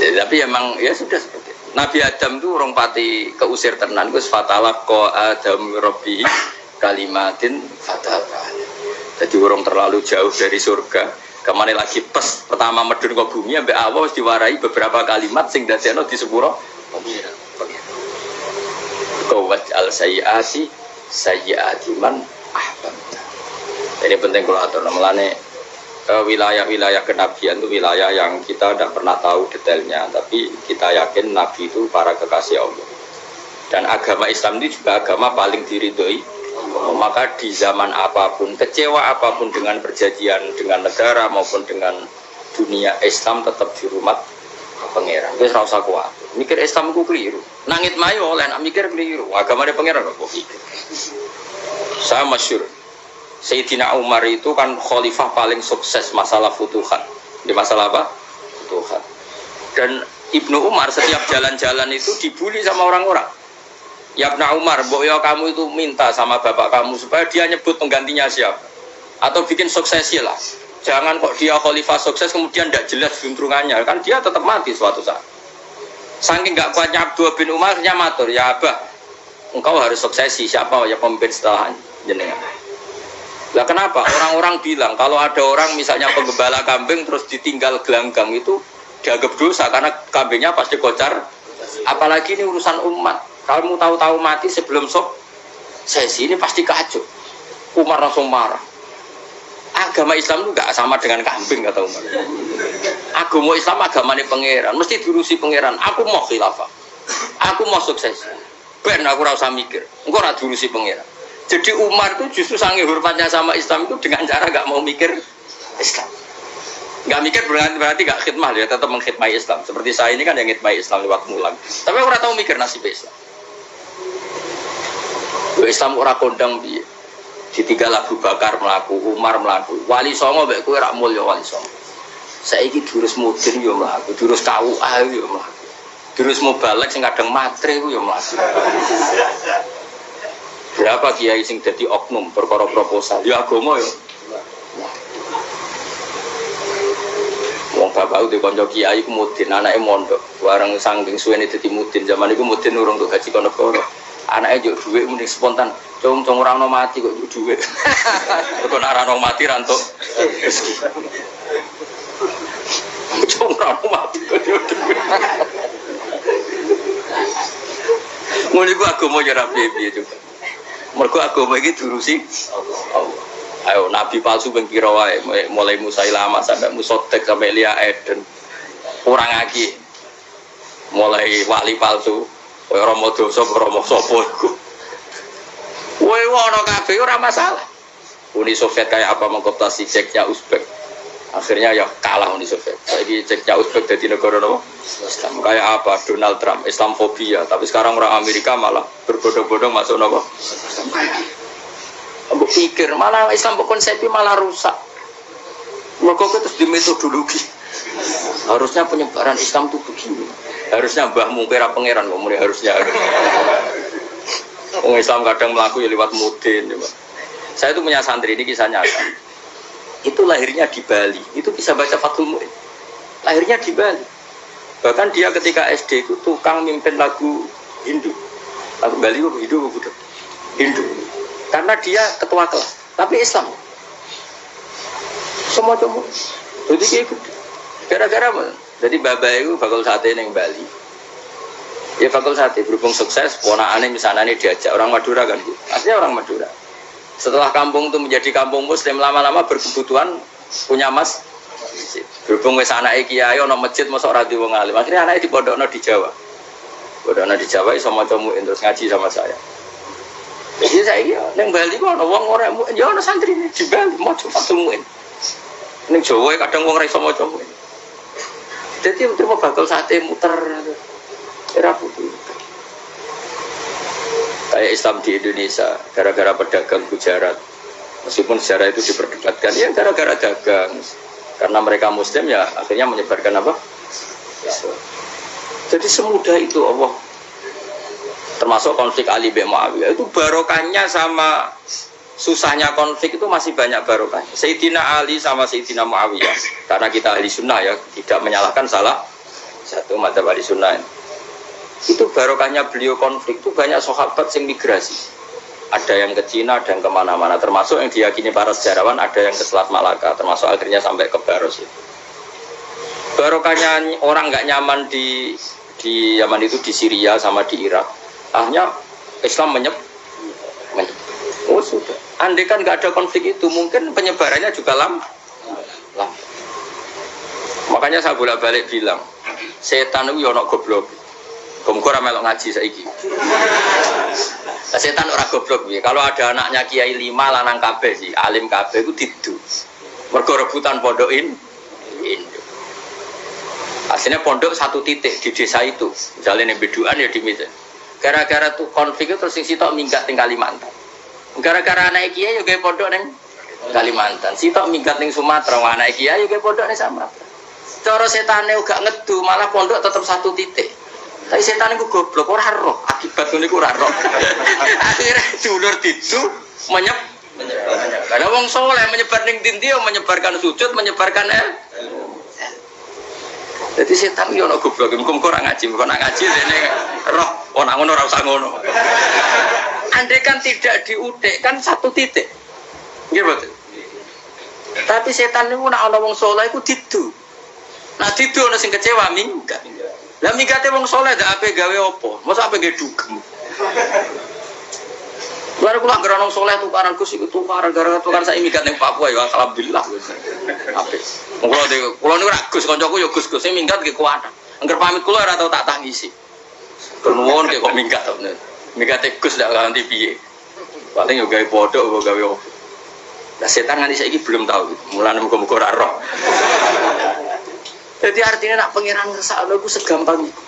Speaker 1: Ya, tapi emang ya sudah seperti itu. Nabi Adam itu orang pati keusir tenan Gus fatalah ko Adam Robbi kalimatin fatal. Jadi orang terlalu jauh dari surga. Kemana lagi pas pertama medun ke bumi sampai awal diwarai beberapa kalimat sing dadekno di sepuro pengira. Qawat al sayyiati man ahbabta. Ini penting kalau atur namanya. Wilayah-wilayah kenabian itu wilayah yang kita tidak pernah tahu detailnya, tapi kita yakin Nabi itu para kekasih Allah. Dan agama Islam ini juga agama paling diridhoi. Maka di zaman apapun, kecewa apapun dengan perjanjian dengan negara maupun dengan dunia, Islam tetap dihormat pangeran. Wis ora usah kuat. Mikir Islam ku keliru. Nangit mayo oleh nak mikir keliru. Agamane pangeran kok pikir. Saya masyhur Sayyidina Umar itu kan khalifah paling sukses masalah futuhat. Di masalah apa? Futuhat. Dan Ibnu Umar setiap jalan-jalan itu dibully sama orang-orang. Ya Ibnu Umar, mbok yo kamu itu minta sama bapak kamu supaya dia nyebut penggantinya siapa. Atau bikin suksesi lah. Jangan kok dia khalifah sukses kemudian tidak jelas juntrungannya. Kan dia tetap mati suatu saat. Saking gak kuatnya Abdullah bin Umar matur, ya Abah, engkau harus suksesi siapa ya pemimpin setelah jenengan. Lah kenapa? Orang-orang bilang kalau ada orang misalnya penggembala kambing terus ditinggal gelanggang itu dianggap dosa karena kambingnya pasti kocar. Apalagi ini urusan umat. Kamu tahu-tahu mati sebelum sesi ini pasti kacau. Umar langsung marah. agama Islam itu gak sama dengan kambing kata Umar. Agama Islam agamanya pangeran, mesti diurusi pangeran. Aku mau khilafah, aku mau sukses. Ben aku ora usah mikir, engko ora diurusi pangeran. Jadi Umar itu justru sange hormatnya sama Islam itu dengan cara gak mau mikir Islam. Gak mikir berarti gak khidmah dia tetap mengkhidmati Islam. Seperti saya ini kan yang khidmati Islam lewat mulang. Tapi aku ora tahu mikir nasib Islam. Islam ora kondang piye. Ditinggal Abu Bakar mlaku, Umar mlaku. Wali Songo mek kowe rak mulya Wali Songo. Saiki durus mudin yo mlaku, durus KUA yo mlaku. Durus mubalek sing kadang matre ku yo mlaku. Berapa kiai sing dadi oknum perkara proposal? Ya agama yo. Wong bapak udah konco kiai ku mudin, anake mondok. Bareng saking suwene dadi mudin, zaman iku mudin urung untuk gaji kono negara. Anake njuk dhuwit muni spontan. Cung ora ono mati kok njuk dhuwit. Kok ora ono mati ra entuk rezeki. Cung ora ono mati kok njuk dhuwit. Mulai ku agama ya ra piye-piye juga. Mergo agama iki diurusi Allah. Ayo nabi palsu ping pira wae mulai Musailamah sampai Musaddiq sampai Lia Eden. Kurang lagi. Mulai wali palsu kowe Rama dosa Rama sapa iku. Kowe ono kabeh ora masalah. Uni Soviet kayak apa mengkooptasi Ceknya Uzbek. Akhirnya ya kalah Uni Soviet. Saiki Ceknya Uzbek dadi negara apa? Islam. Kayak apa Donald Trump Islamfobia, tapi sekarang orang Amerika malah berbondong-bondong masuk apa? Aku pikir malah Islam konsepnya malah rusak. Mereka terus di metodologi. Harusnya penyebaran Islam itu begini. Harusnya Mbah Mungkira pangeran kok mulai harusnya. Orang Islam kadang melaku ya lewat mudin. Ya, saya itu punya santri ini kisah nyata. Itu lahirnya di Bali. Itu bisa baca Fathul Mu'in. Lahirnya di Bali. Bahkan dia ketika SD itu tukang mimpin lagu Hindu. Lagu Bali itu Hindu bukan? Hindu. Karena dia ketua kelas, tapi Islam. Semua cuma. Jadi kayak gitu. Gara-gara apa? Jadi bapak itu bakul sate neng Bali. Ya bakul sate berhubung sukses, ponakane misalnya diajak orang Madura kan gitu. Aslinya orang Madura. Setelah kampung itu menjadi kampung Muslim, lama-lama berkebutuhan punya masjid. Berhubung wis anake kiai ana masjid mosok ora diwong alim. Akhirnya anake dipondokno di Jawa. Pondokno di Jawa iso maca muin terus ngaji sama saya. Jadi saya neng Bali kok ana wong ora muin, ya ana santri di Bali maca Fathul Muin. Neng Jawa kadang wong ora iso maca muin. Jadi terima bakal sate muter era putih. Kayak Islam di Indonesia gara-gara pedagang Gujarat. Meskipun sejarah itu diperdebatkan ya gara-gara dagang. Karena mereka Muslim ya akhirnya menyebarkan apa? Islam. Jadi semudah itu Allah. Termasuk konflik Ali bin Muawiyah itu barokahnya sama susahnya konflik itu masih banyak barokahnya. Sayyidina Ali sama Sayyidina Muawiyah karena kita ahli sunnah ya tidak menyalahkan salah satu madzhab ahli sunnah. Itu barokahnya beliau konflik itu banyak sahabat yang migrasi. Ada yang ke Cina, ada yang kemana-mana. Termasuk yang diyakini para sejarawan ada yang ke Selat Malaka. Termasuk akhirnya sampai ke Baros itu. Barokahnya orang nggak nyaman di Yaman itu di Syria sama di Irak. Akhirnya Islam menyebar. Oh sudah. Andai kan nggak ada konflik itu, mungkin penyebarannya juga lambat. Makanya saya bolak-balik bilang, setan itu yono goblok. Gomkor melok ngaji saiki. Setan ora goblok piye. Kalau ada anaknya kiai 5 lanang kabeh sih, alim kabeh itu didu. Mergo rebutan pondokin Indo. Aslinya pondok satu titik di desa itu. Misalnya ning Beduan ya di Medan. Gara-gara tuh konflik itu terus sing sitok minggat ning Kalimantan. Gara-gara anak kiai yo gawe pondok ning Kalimantan. Sitok minggat ning Sumatera, anak kiai yo gawe pondok ning Sumatera. Cara setane uga ngedu, malah pondok tetap satu titik. Tapi setan itu goblok, ora roh. Akibat ngene iku ora roh. Akhire dulur didu menyebar. Karena wong saleh menyebar ning ndi menyebarkan sujud, menyebarkan Jadi setan yo ono goblok, muga-muga ora ngaji, kok nak ngaji dene roh, ana ngono ora usah ngono. Andai kan tidak diutik kan satu titik. Nggih mboten. Tapi setan niku nek ana wong saleh iku didu. Nah didu ana sing kecewa minggat. Lah mingate wong saleh ndak ape gawe apa? Mosok ape gawe dugem. Lalu kula anggere ana saleh tukaran Gus iku tukaran gara-gara tukaran sak minggat ning Papua ya alhamdulillah wis. Apik. Kula niku ra Gus kancaku ya Gus-gus sing minggat nggih kuat. Angger pamit kula ora tau tak tangisi. Kenuwun kok minggat to bener. Minggat Gus ndak ganti piye. Paling yo gawe bodhok apa gawe opo. Lah setan nganti saiki belum tahu. Mulane muga-muga ora roh. Jadi artinya nak pengiran ngersakno iku segampang itu.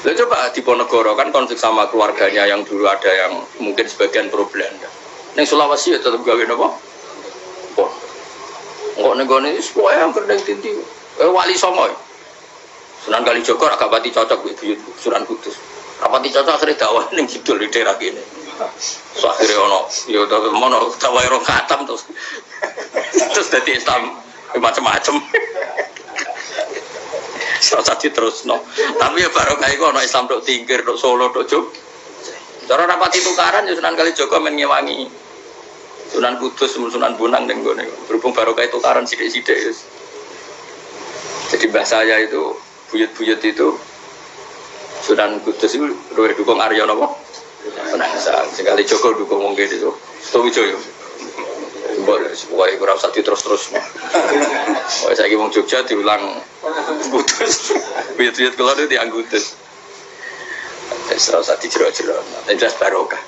Speaker 1: Lah coba di Ponegoro kan konflik sama keluarganya yang dulu ada yang mungkin sebagian pro Belanda. Ning Sulawesi ya tetep gawe napa? Pon. Engko ning gone wis pokoke angker ning tinti. Wali Songo. Sunan Kalijaga agak pati cocok kuwi buyut Sunan Kudus. Rapati cocok akhire dakwah ning kidul di daerah kene. So akhire ono ya mono dakwah ro khatam terus. Terus dadi Islam macam-macam. Serasa terus no. Tapi ya barokah iku ana Islam tok Tingkir, tok Solo, tok Jogja. Cara rapati tukaran ya Sunan Kalijaga men ngewangi Sunan Kudus, Sunan Bonang ning gone. Berhubung barokah tukaran sithik-sithik ya. Jadi bahasa saya itu buyut-buyut itu Sunan Kudus itu luwih dukung Arya napa? Penangsang. Sing Kalijaga dukung wong kene itu. Stowijoyo. Boleh, pokoknya kurang usah terus-terus. Pokoknya saya ngomong Jogja diulang Kudus. Buyut-buyut keluar itu yang Kudus. Terus usah dijero-jero. Ini jelas barokah.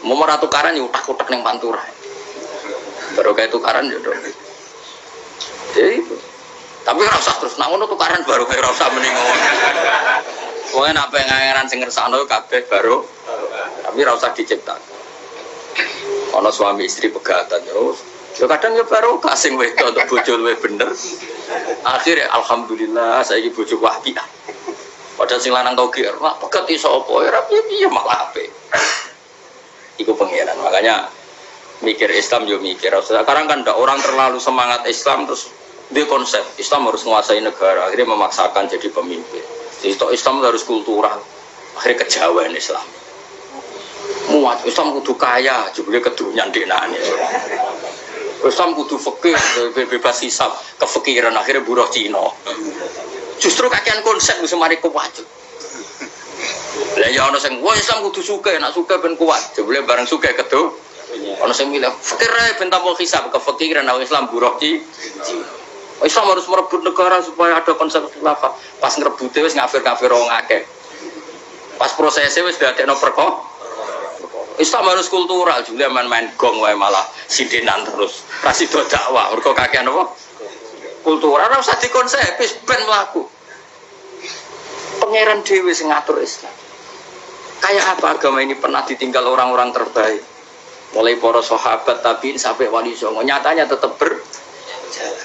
Speaker 1: Mau meratukaran ya utak-utak yang pantura. Barokah tukaran ya dong. Jadi itu. Tapi ora usah terus nang ngono tukaran barokah ora usah mending ngono. Pokoknya nak pengen sing ngersakno kabeh baro. Tapi ora usah diciptakan. Ana suami istri pegatan terus. Ya kadang ya barokah sing wedok untuk bojo luwih bener. Akhire alhamdulillah saiki bojo wapiah. Padahal sing lanang tau gear, wah pegat iso apa ora piye-piye malah apik. Iku pengiran. Makanya mikir Islam yo mikir. Sekarang kan ndak orang terlalu semangat Islam terus dia konsep Islam harus menguasai negara, akhirnya memaksakan jadi pemimpin. Jadi Islam harus kultural. Akhirnya kejauhan Islam. Muat Islam kudu kaya, jebule kedunyan denane. Islam kudu fikih, bebas hisab, kefikiran akhirnya buruh Cina. Justru kakean konsep wis mari kuat. Lah ya ana sing wah Islam kudu sugih, nek sugih ben kuat. Jebule bareng sugih kedu. Ana sing milih fikir ben tambah hisab, kefikiran Islam buruh Cina. Islam harus merebut negara supaya ada konsep khilafah. Pas ngrebute wis ngafir-kafir wong akeh. Pas prosesnya wis dadekno perkara. Islam harus kultural, juga main gong wae malah sidenan terus. Kasih do dakwah, mergo kakean apa? Kultural ora usah dikonsep, wis ben mlaku. Pangeran dhewe sing ngatur Islam. Kayak apa agama ini pernah ditinggal orang-orang terbaik. Mulai para sahabat tabi'in sampai wali songo, nyatanya tetap berjalan.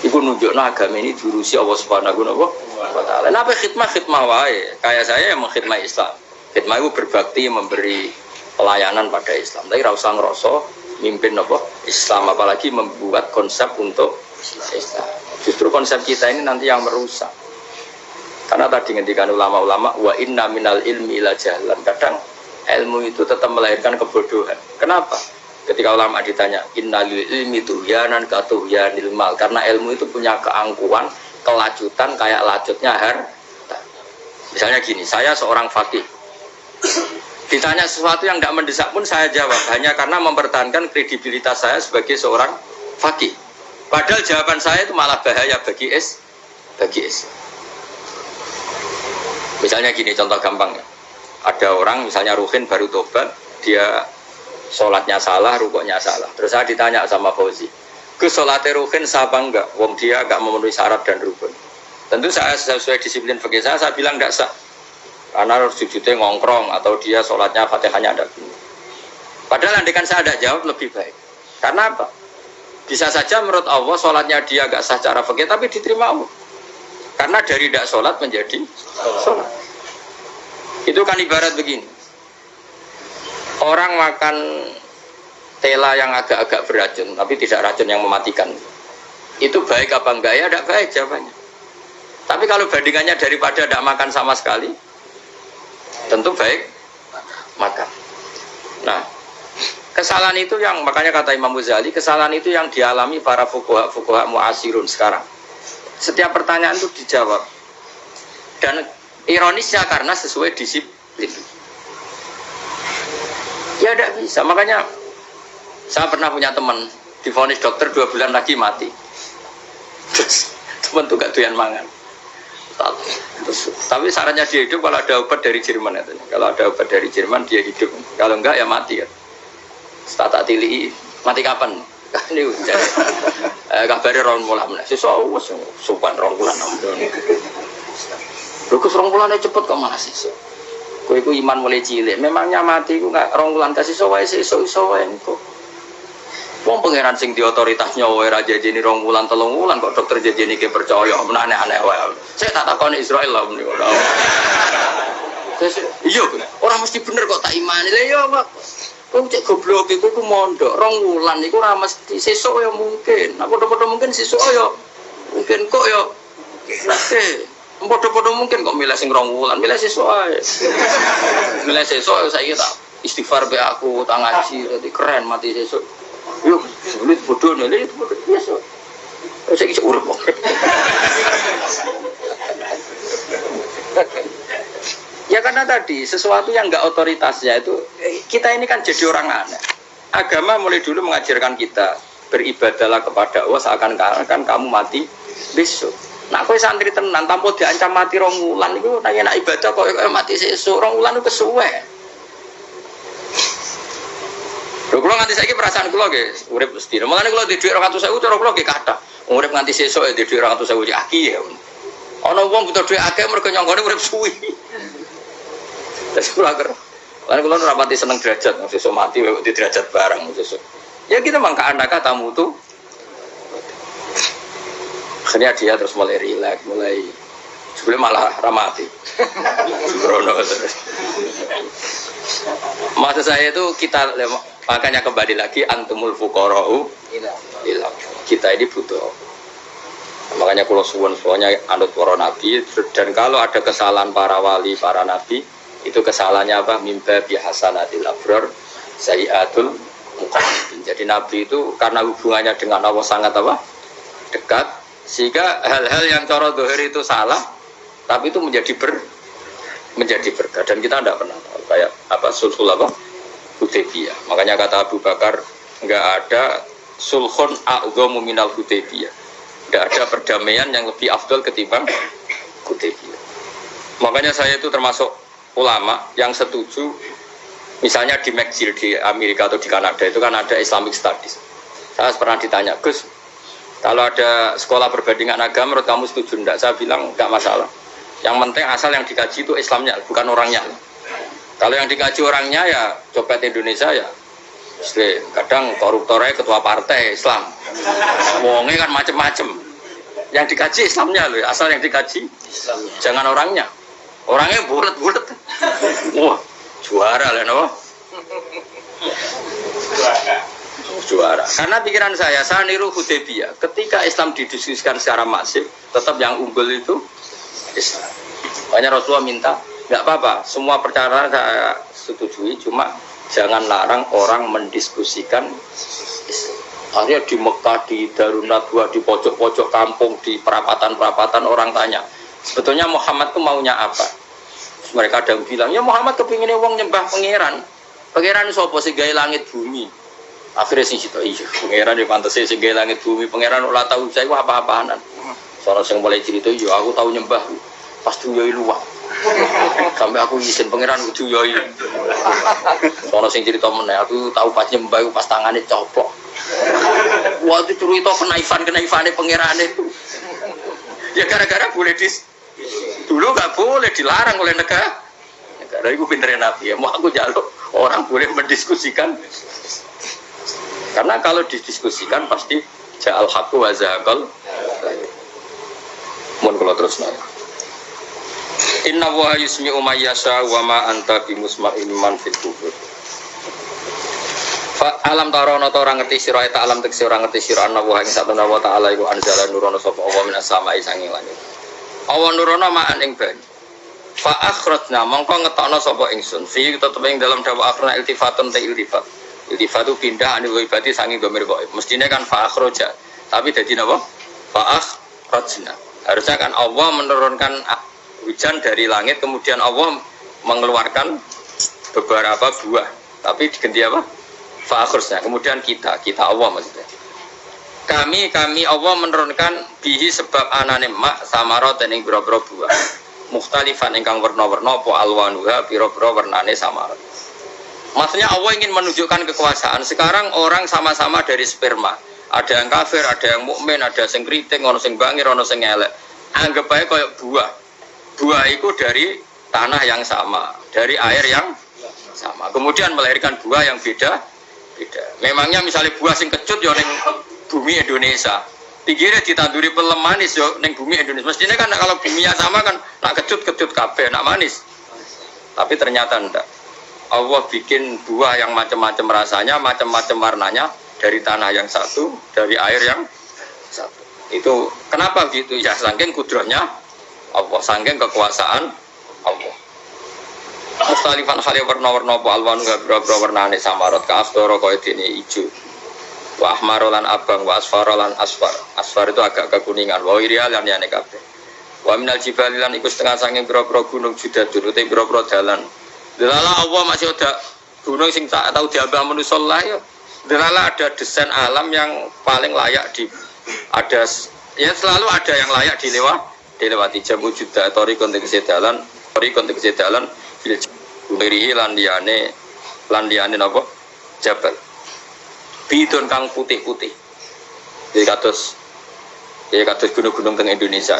Speaker 1: Iku nunjukno agama ini diurusi Allah Subhanahu wa taala. Napa khidmah wae? Kayak saya yang mengkhidmah Islam. Khidmah itu berbakti memberi pelayanan pada Islam. Tapi ora usah ngrasa mimpin apa Islam, apalagi membuat konsep untuk Islam. Justru konsep kita ini nanti yang merusak. Karena tadi ngendikan ulama-ulama wa inna minal ilmi ila jahlan. Kadang ilmu itu tetap melahirkan kebodohan. Kenapa? Ketika ulama ditanya innal ilmi tuhyanan katuhyanil mal, karena ilmu itu punya keangkuhan, kelajutan kayak lajutnya harta. Misalnya gini, saya seorang faqih. Ditanya sesuatu yang tidak mendesak pun saya jawab hanya karena mempertahankan kredibilitas saya sebagai seorang faqih. Padahal jawaban saya itu malah bahaya bagi Islam. Misalnya gini contoh gampang ya. Ada orang misalnya Ruhin baru tobat, dia sholatnya salah, rukuknya salah. Terus saya ditanya sama Fauzi, ke sholatnya Ruhin sah apa enggak? Wong dia enggak memenuhi syarat dan rukun. Tentu saya sesuai disiplin fikih saya bilang enggak sah. Karena harus sujudnya ngongkrong atau dia sholatnya Fatihahnya ada bunyi. Padahal andaikan saya ada jawab lebih baik. Karena apa? Bisa saja menurut Allah sholatnya dia agak sah cara fikih tapi diterima Allah. Karena dari tidak sholat menjadi sholat. Itu kan ibarat begini. Orang makan tela yang agak-agak beracun tapi tidak racun yang mematikan. Itu baik apa enggak? Ya tidak baik jawabannya. Tapi kalau bandingannya daripada tidak makan sama sekali, tentu baik makan. Nah, kesalahan itu yang makanya kata Imam Ghazali, kesalahan itu yang dialami para fuqaha mu'asirun sekarang. Setiap pertanyaan itu dijawab. Dan ironisnya karena sesuai disiplin. Ya tidak bisa. Makanya saya pernah punya teman divonis dokter 2 bulan lagi mati. Terus teman tuh gak doyan mangan. Terus, tapi sarannya dia hidup kalau ada obat dari Jerman itu. Kalau ada obat dari Jerman dia hidup. Kalau enggak ya mati kan. Tata tili mati kapan? Ini jadi kabarnya rong bulan. Sesuk wis sopan rong bulan. Lho kus rong bulan cepet kok malah sesuk. Kowe iku iman mulai cilik. Memangnya mati iku enggak rong bulan kasih iso wae sesuk iso wae engko. Wong pangeran sing di otoritasnya wae ra jajeni 2 wulan 3 wulan kok dokter jajeni ke percaya aneh-aneh wae. Saya tak takoni Israel lah meniku. Iya, orang mesti bener kok tak imani. Lah iya, Pak. Kok cek goblok iku ku mondok 2 wulan iku ora mesti sesuk ya mungkin. Nah padha-padha mungkin sesuk ya mungkin kok ya oke. Padha-padha mungkin kok milih sing 2 wulan, milih sesuk ae. Milih sesuk saiki tak istighfar be aku, tak ngaji, dadi keren mati sesuk. Yuk, sulit bodoh nih, itu bodoh biasa. Saya kisah urut kok. Ya karena tadi sesuatu yang enggak otoritasnya itu kita ini kan jadi orang aneh. Agama mulai dulu mengajarkan kita beribadahlah kepada Allah seakan-akan kamu mati besok. Nah, kowe santri tenan tanpa diancam mati 2 wulan iku nanya nak ibadah kok mati sesuk 2 wulan itu kesuwe. Kalau nganti saiki perasaan kula nggih urip mesti. Mulane kula di dhuwit 200.000 cara kula nggih kathah. Urip nganti sesuk di dhuwit 200.000 aki ya. Ana wong butuh dhuwit akeh mergo nyonggone urip suwi. Terus kula ker. Lan kula ora pati seneng derajat, sesuk mati wae di derajat barang sesuk. Ya kita mangka anda katamu tuh. Akhirnya dia terus mulai rileks, mulai sebelum malah ramati. Sembrono terus. Maksud saya itu kita makanya kembali lagi antumul fuqara'u ila kita ini butuh. Makanya kalau suwon-suwonnya anut para nabi dan kalau ada kesalahan para wali, para nabi itu kesalahannya apa? Mimba bihasanatil abrar sayyiatul muqarrabin. Jadi nabi itu karena hubungannya dengan Allah sangat apa? Dekat sehingga hal-hal yang cara zahir itu salah tapi itu menjadi berkah dan kita tidak pernah tahu kayak apa sulhul apa Hudaybiyah. Makanya kata Abu Bakar enggak ada sulhun a'dhamu minal Hudaybiyah. Enggak ada perdamaian yang lebih afdal ketimbang Hudaybiyah. Makanya saya itu termasuk ulama yang setuju misalnya di McGill di Amerika atau di Kanada itu kan ada Islamic Studies. Saya pernah ditanya, Gus, kalau ada sekolah perbandingan agama menurut kamu setuju enggak? Saya bilang enggak masalah. Yang penting asal yang dikaji itu Islamnya, bukan orangnya. Kalau yang dikaji orangnya ya copet Indonesia ya. Kadang koruptornya ketua partai Islam. Wongnya kan macem-macem. Yang dikaji Islamnya loh, asal yang dikaji Islamnya. Jangan orangnya. Orangnya bulet-bulet. Wah, juara lah no. Juara. Karena pikiran saya niru Hudaybiyah. Ketika Islam didiskusikan secara masif, tetap yang unggul itu Islam. Makanya Rasulullah minta, nggak apa-apa, semua perkara saya setujui, cuma jangan larang orang mendiskusikan Islam. Akhirnya di Mekah, di Darun Nadwa, di pojok-pojok kampung, di perapatan-perapatan orang tanya, sebetulnya Muhammad itu maunya apa? Terus mereka ada yang bilang, ya Muhammad kepinginnya wong nyembah pangeran. Pangeran sapa sing gawe langit bumi? Akhirnya sing situ, iya, pangeran di pantas sing gawe langit bumi, pangeran ora tahu saya apa-apaanan. Soalnya yang mulai cerita, ya aku tahu nyembah pas tuyoi luwak. Sampai aku izin pangeran tuyoi. Soalnya yang cerita meneh, aku tahu pas nyembah pas tangannya coplok. Wah itu cerita kenaifan pangeran itu. Ya gara-gara boleh dulu nggak boleh dilarang oleh negara. Negara itu pinterin Nabi ya. Mau aku jaluk orang boleh mendiskusikan. Karena kalau didiskusikan pasti ja'al haqqu wa zahaqal. Mohon kalau terus nanya. Inna wa yusmi'u may yasha wa ma anta bimusma'in man fil kubur. Fa alam tarono ta ora ngerti sira ta alam tekse ora ngerti sira ana wa ing satuna wa ta'ala iku anzala nurono sapa Allah minas sama'i sanging langit. Awan nurono ma'an ing banyu. Fa akhrajna mongko ngetokno sapa ingsun fi tetep ing dalam dawa akhirna iltifatun ta iltifat. Iltifat itu pindah anil ibati sanging domir gaib. Mestine kan fa akhraja, tapi dadi napa? Fa akhrajna. Harusnya kan Allah menurunkan hujan dari langit, kemudian Allah mengeluarkan beberapa buah Tapi diganti apa? Fa'akhurusnya. Kemudian kita Allah maksudnya. Kami Allah menurunkan bihi sebab anane mak samaratan ing boro-boro buah. Mukhtalifan ingkang warna-warna apa alwanuha pira-pira wernane samarat. Maksudnya Allah ingin menunjukkan kekuasaan. Sekarang orang sama-sama dari sperma. Ada yang kafir, ada yang mukmin, ada yang kriting, ono sing bangir, ono sing elek. Anggap aja kayak buah. Buah itu dari tanah yang sama, dari air yang sama. Kemudian melahirkan buah yang beda. Memangnya misalnya buah sing kecut ya ning bumi Indonesia. Pinggirnya ditanduri pelem manis yo ning bumi Indonesia. Mestinya kan kalau buminya sama kan nak kecut kabeh, nak manis. Tapi ternyata enggak. Allah bikin buah yang macam-macam rasanya, macam-macam warnanya dari tanah yang satu, dari air yang satu. Itu kenapa gitu? Ya saking kudratnya Allah, saking kekuasaan Allah. Mustalifan khali warna-warna apa alwanu gabra-gabra warnane samarot ka asdoro kaya dene ijo. Wa ahmarolan abang wa asfarolan asfar. Asfar itu agak kekuningan. Wa irial lan yane kabeh. Wa minal jibali lan iku setengah saking pira-pira gunung judatun utek pira-pira dalan. Delala Allah masih ada gunung sing tak tahu diambah manusa lah ya. Delala ada desain alam yang paling layak ada ya selalu ada yang layak dilewati jamu juda tori konteks dalan bil berihi landiane napa jabal bidon kang putih-putih jadi kados gunung-gunung teng Indonesia.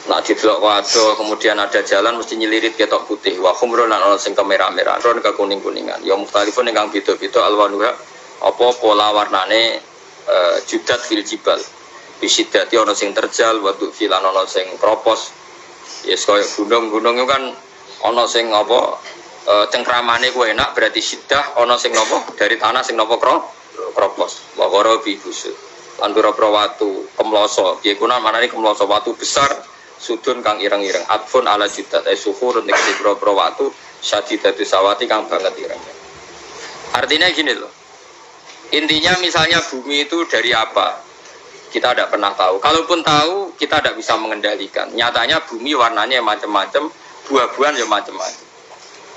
Speaker 1: Nah didelok waduh kemudian ada jalan mesti nyelirit ketok putih wa khumrun lan ana sing kemerah-merah ron ke kuning-kuningan ya mukhtalifun ingkang beda-beda alwanuha apa pola warnane judat fil jibal bisidati ana sing terjal wa filan ana sing kropos yes kaya gunung-gunung itu kan ana sing apa cengkramane ku enak berarti sidah ana sing napa dari tanah sing napa kropos wa qara bi busud lan pira-pira watu kemloso piye kuna manane kemloso watu besar sudun kang ireng-ireng atfun ala judat suhur nek pira-pira watu syadidatu sawati kang banget ireng. Artinya gini loh. Intinya misalnya bumi itu dari apa? Kita tidak pernah tahu. Kalaupun tahu, kita tidak bisa mengendalikan. Nyatanya bumi warnanya macam-macam, buah-buahan ya macam-macam.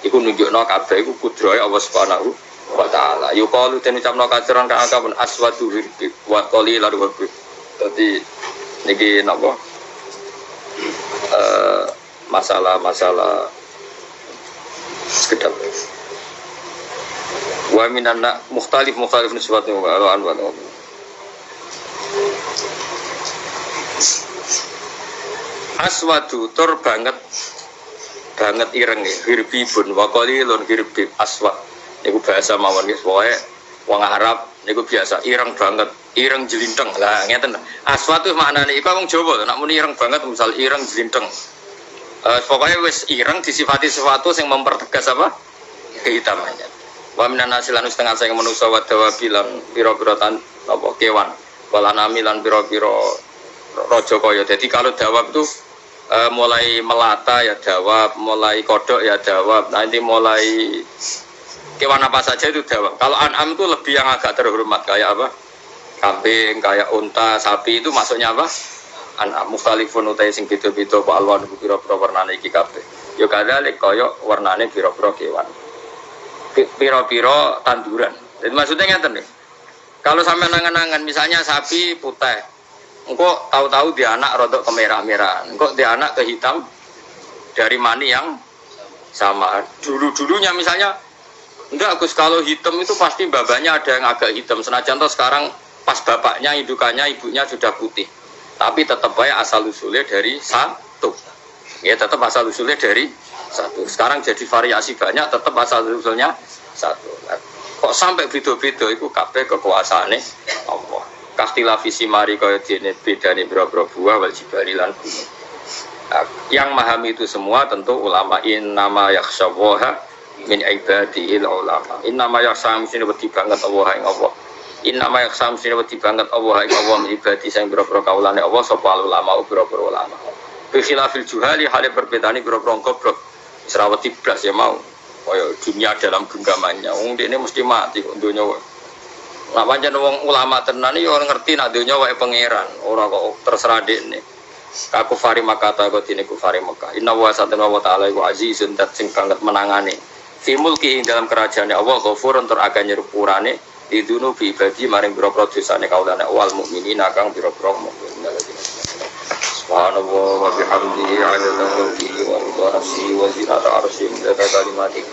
Speaker 1: Iku nunjukno kabeh iku kudrahe Allah Subhanahu wa taala. Yuqalu den ucapno kaceran kang akabun aswadu hirbi wa qalilan wa bi. Dadi niki napa? Masalah sekedap. Wa minanna mukhtalif nisbatun wa anwa. Aswadu tur banget ireng hirbibun wa qalilun hirbib aswad niku bahasa mawon guys pokoke wong Arab niku biasa ireng banget ireng jelinteng lah ngeten aswad itu maknane iku wong Jawa nek muni ireng banget misal ireng jelinteng pokoknya wis ireng disifati sesuatu yang mempertegas apa kehitamannya wa minan nasilan setengah saya manusa wa dawabilan pira-pira apa kewan walanami lan pira-pira raja kaya dadi kalau dawab itu mulai melata ya jawab, mulai kodok ya jawab. Nanti mulai kewan apa saja itu jawab. Kalau an'am itu lebih yang agak terhormat kayak apa? Kambing, kayak unta, sapi itu masuknya apa? An'am mukhtalifun utai sing beda-beda apa alwan pira-pira warnane iki kabeh. Ya kadale kaya warnane pira-pira kewan. Pira-pira tanduran. Jadi maksudnya ngeten nih. Kalau sampai nangan-nangan misalnya sapi putih engkau tahu-tahu dia anak rodok kemerah-merahan, engkau dia anak ke hitam dari mani yang sama. Dulunya misalnya, enggak Gus kalau hitam itu pasti babanya ada yang agak hitam. Senajan toh sekarang pas bapaknya, indukannya, ibunya sudah putih, tapi tetap baik asal usulnya dari satu. Ya tetap asal usulnya dari satu. Sekarang jadi variasi banyak, tetap asal usulnya satu. Kok sampai beda-beda itu kabeh kekuasaane Allah. Kastilah visi mari kaya dene bedane boro-boro buah wal jibali lan gunung. Yang memahami itu semua tentu ulama innama yakhshawaha min ibadil ulama. Innama yakhsha mesti wedi banget Allah ing Allah. Innama yakhsha mesti wedi banget Allah ing Allah min ibadi sing boro-boro kaulane Allah sapa ulama boro-boro ulama. Bi khilafil juhali hale berbedane boro-boro goblok. Serawati blas ya mau. Kaya dunia dalam genggamannya. Wong dene mesti mati kok donya. Nah pancen wong ulama tenan iki ora ngerti nek donya wae pangeran, ora kok terserah dekne. Ka kufari Makkah ta kok dene kufari Makkah. Inna wa satana wa ta'ala iku azizun dat sing banget menangane. fi mulki dalam kerajaan Allah ghafurun tur akan nyepurane idunu bi ibadi maring pira-pira dosane kaulane wal mukminina kang pira-pira mukmin. Subhanallah wa bihamdihi 'adada khalqihi wa ridha nafsihi wa zinata 'arsyihi wa kalimatihi.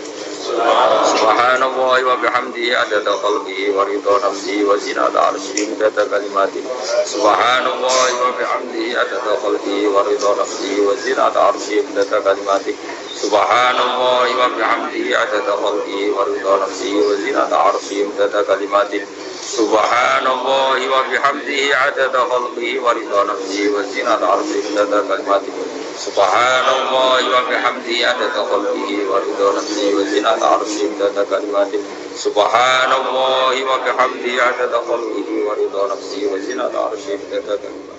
Speaker 1: Subhanallah wa bihamdihi 'adada khalqihi wa ridha nafsihi wa zinata 'arsyihi wa kalimatihi. Subhanallah wa bihamdihi 'adada khalqihi wa ridha nafsihi wa zinata 'arsyihi wa kalimatihi. Subhanallah wa bihamdihi 'adada khalqihi wa ridha nafsihi wa zinata 'arsyihi wa kalimatihi. Subhanallah wa bihamdihi 'adada khalqihi wa ridha nafsihi wa zinata 'arsyihi wa kalimatihi. Subhanallah wa bihamdihi 'adada khalqihi wa ridha nafsihi wa zinata 'arsyihi wa kalimatihi. Subhanallah wa bihamdihi 'adada khalqihi wa ridha nafsihi wa zinata 'arsyihi wa kalimatihi.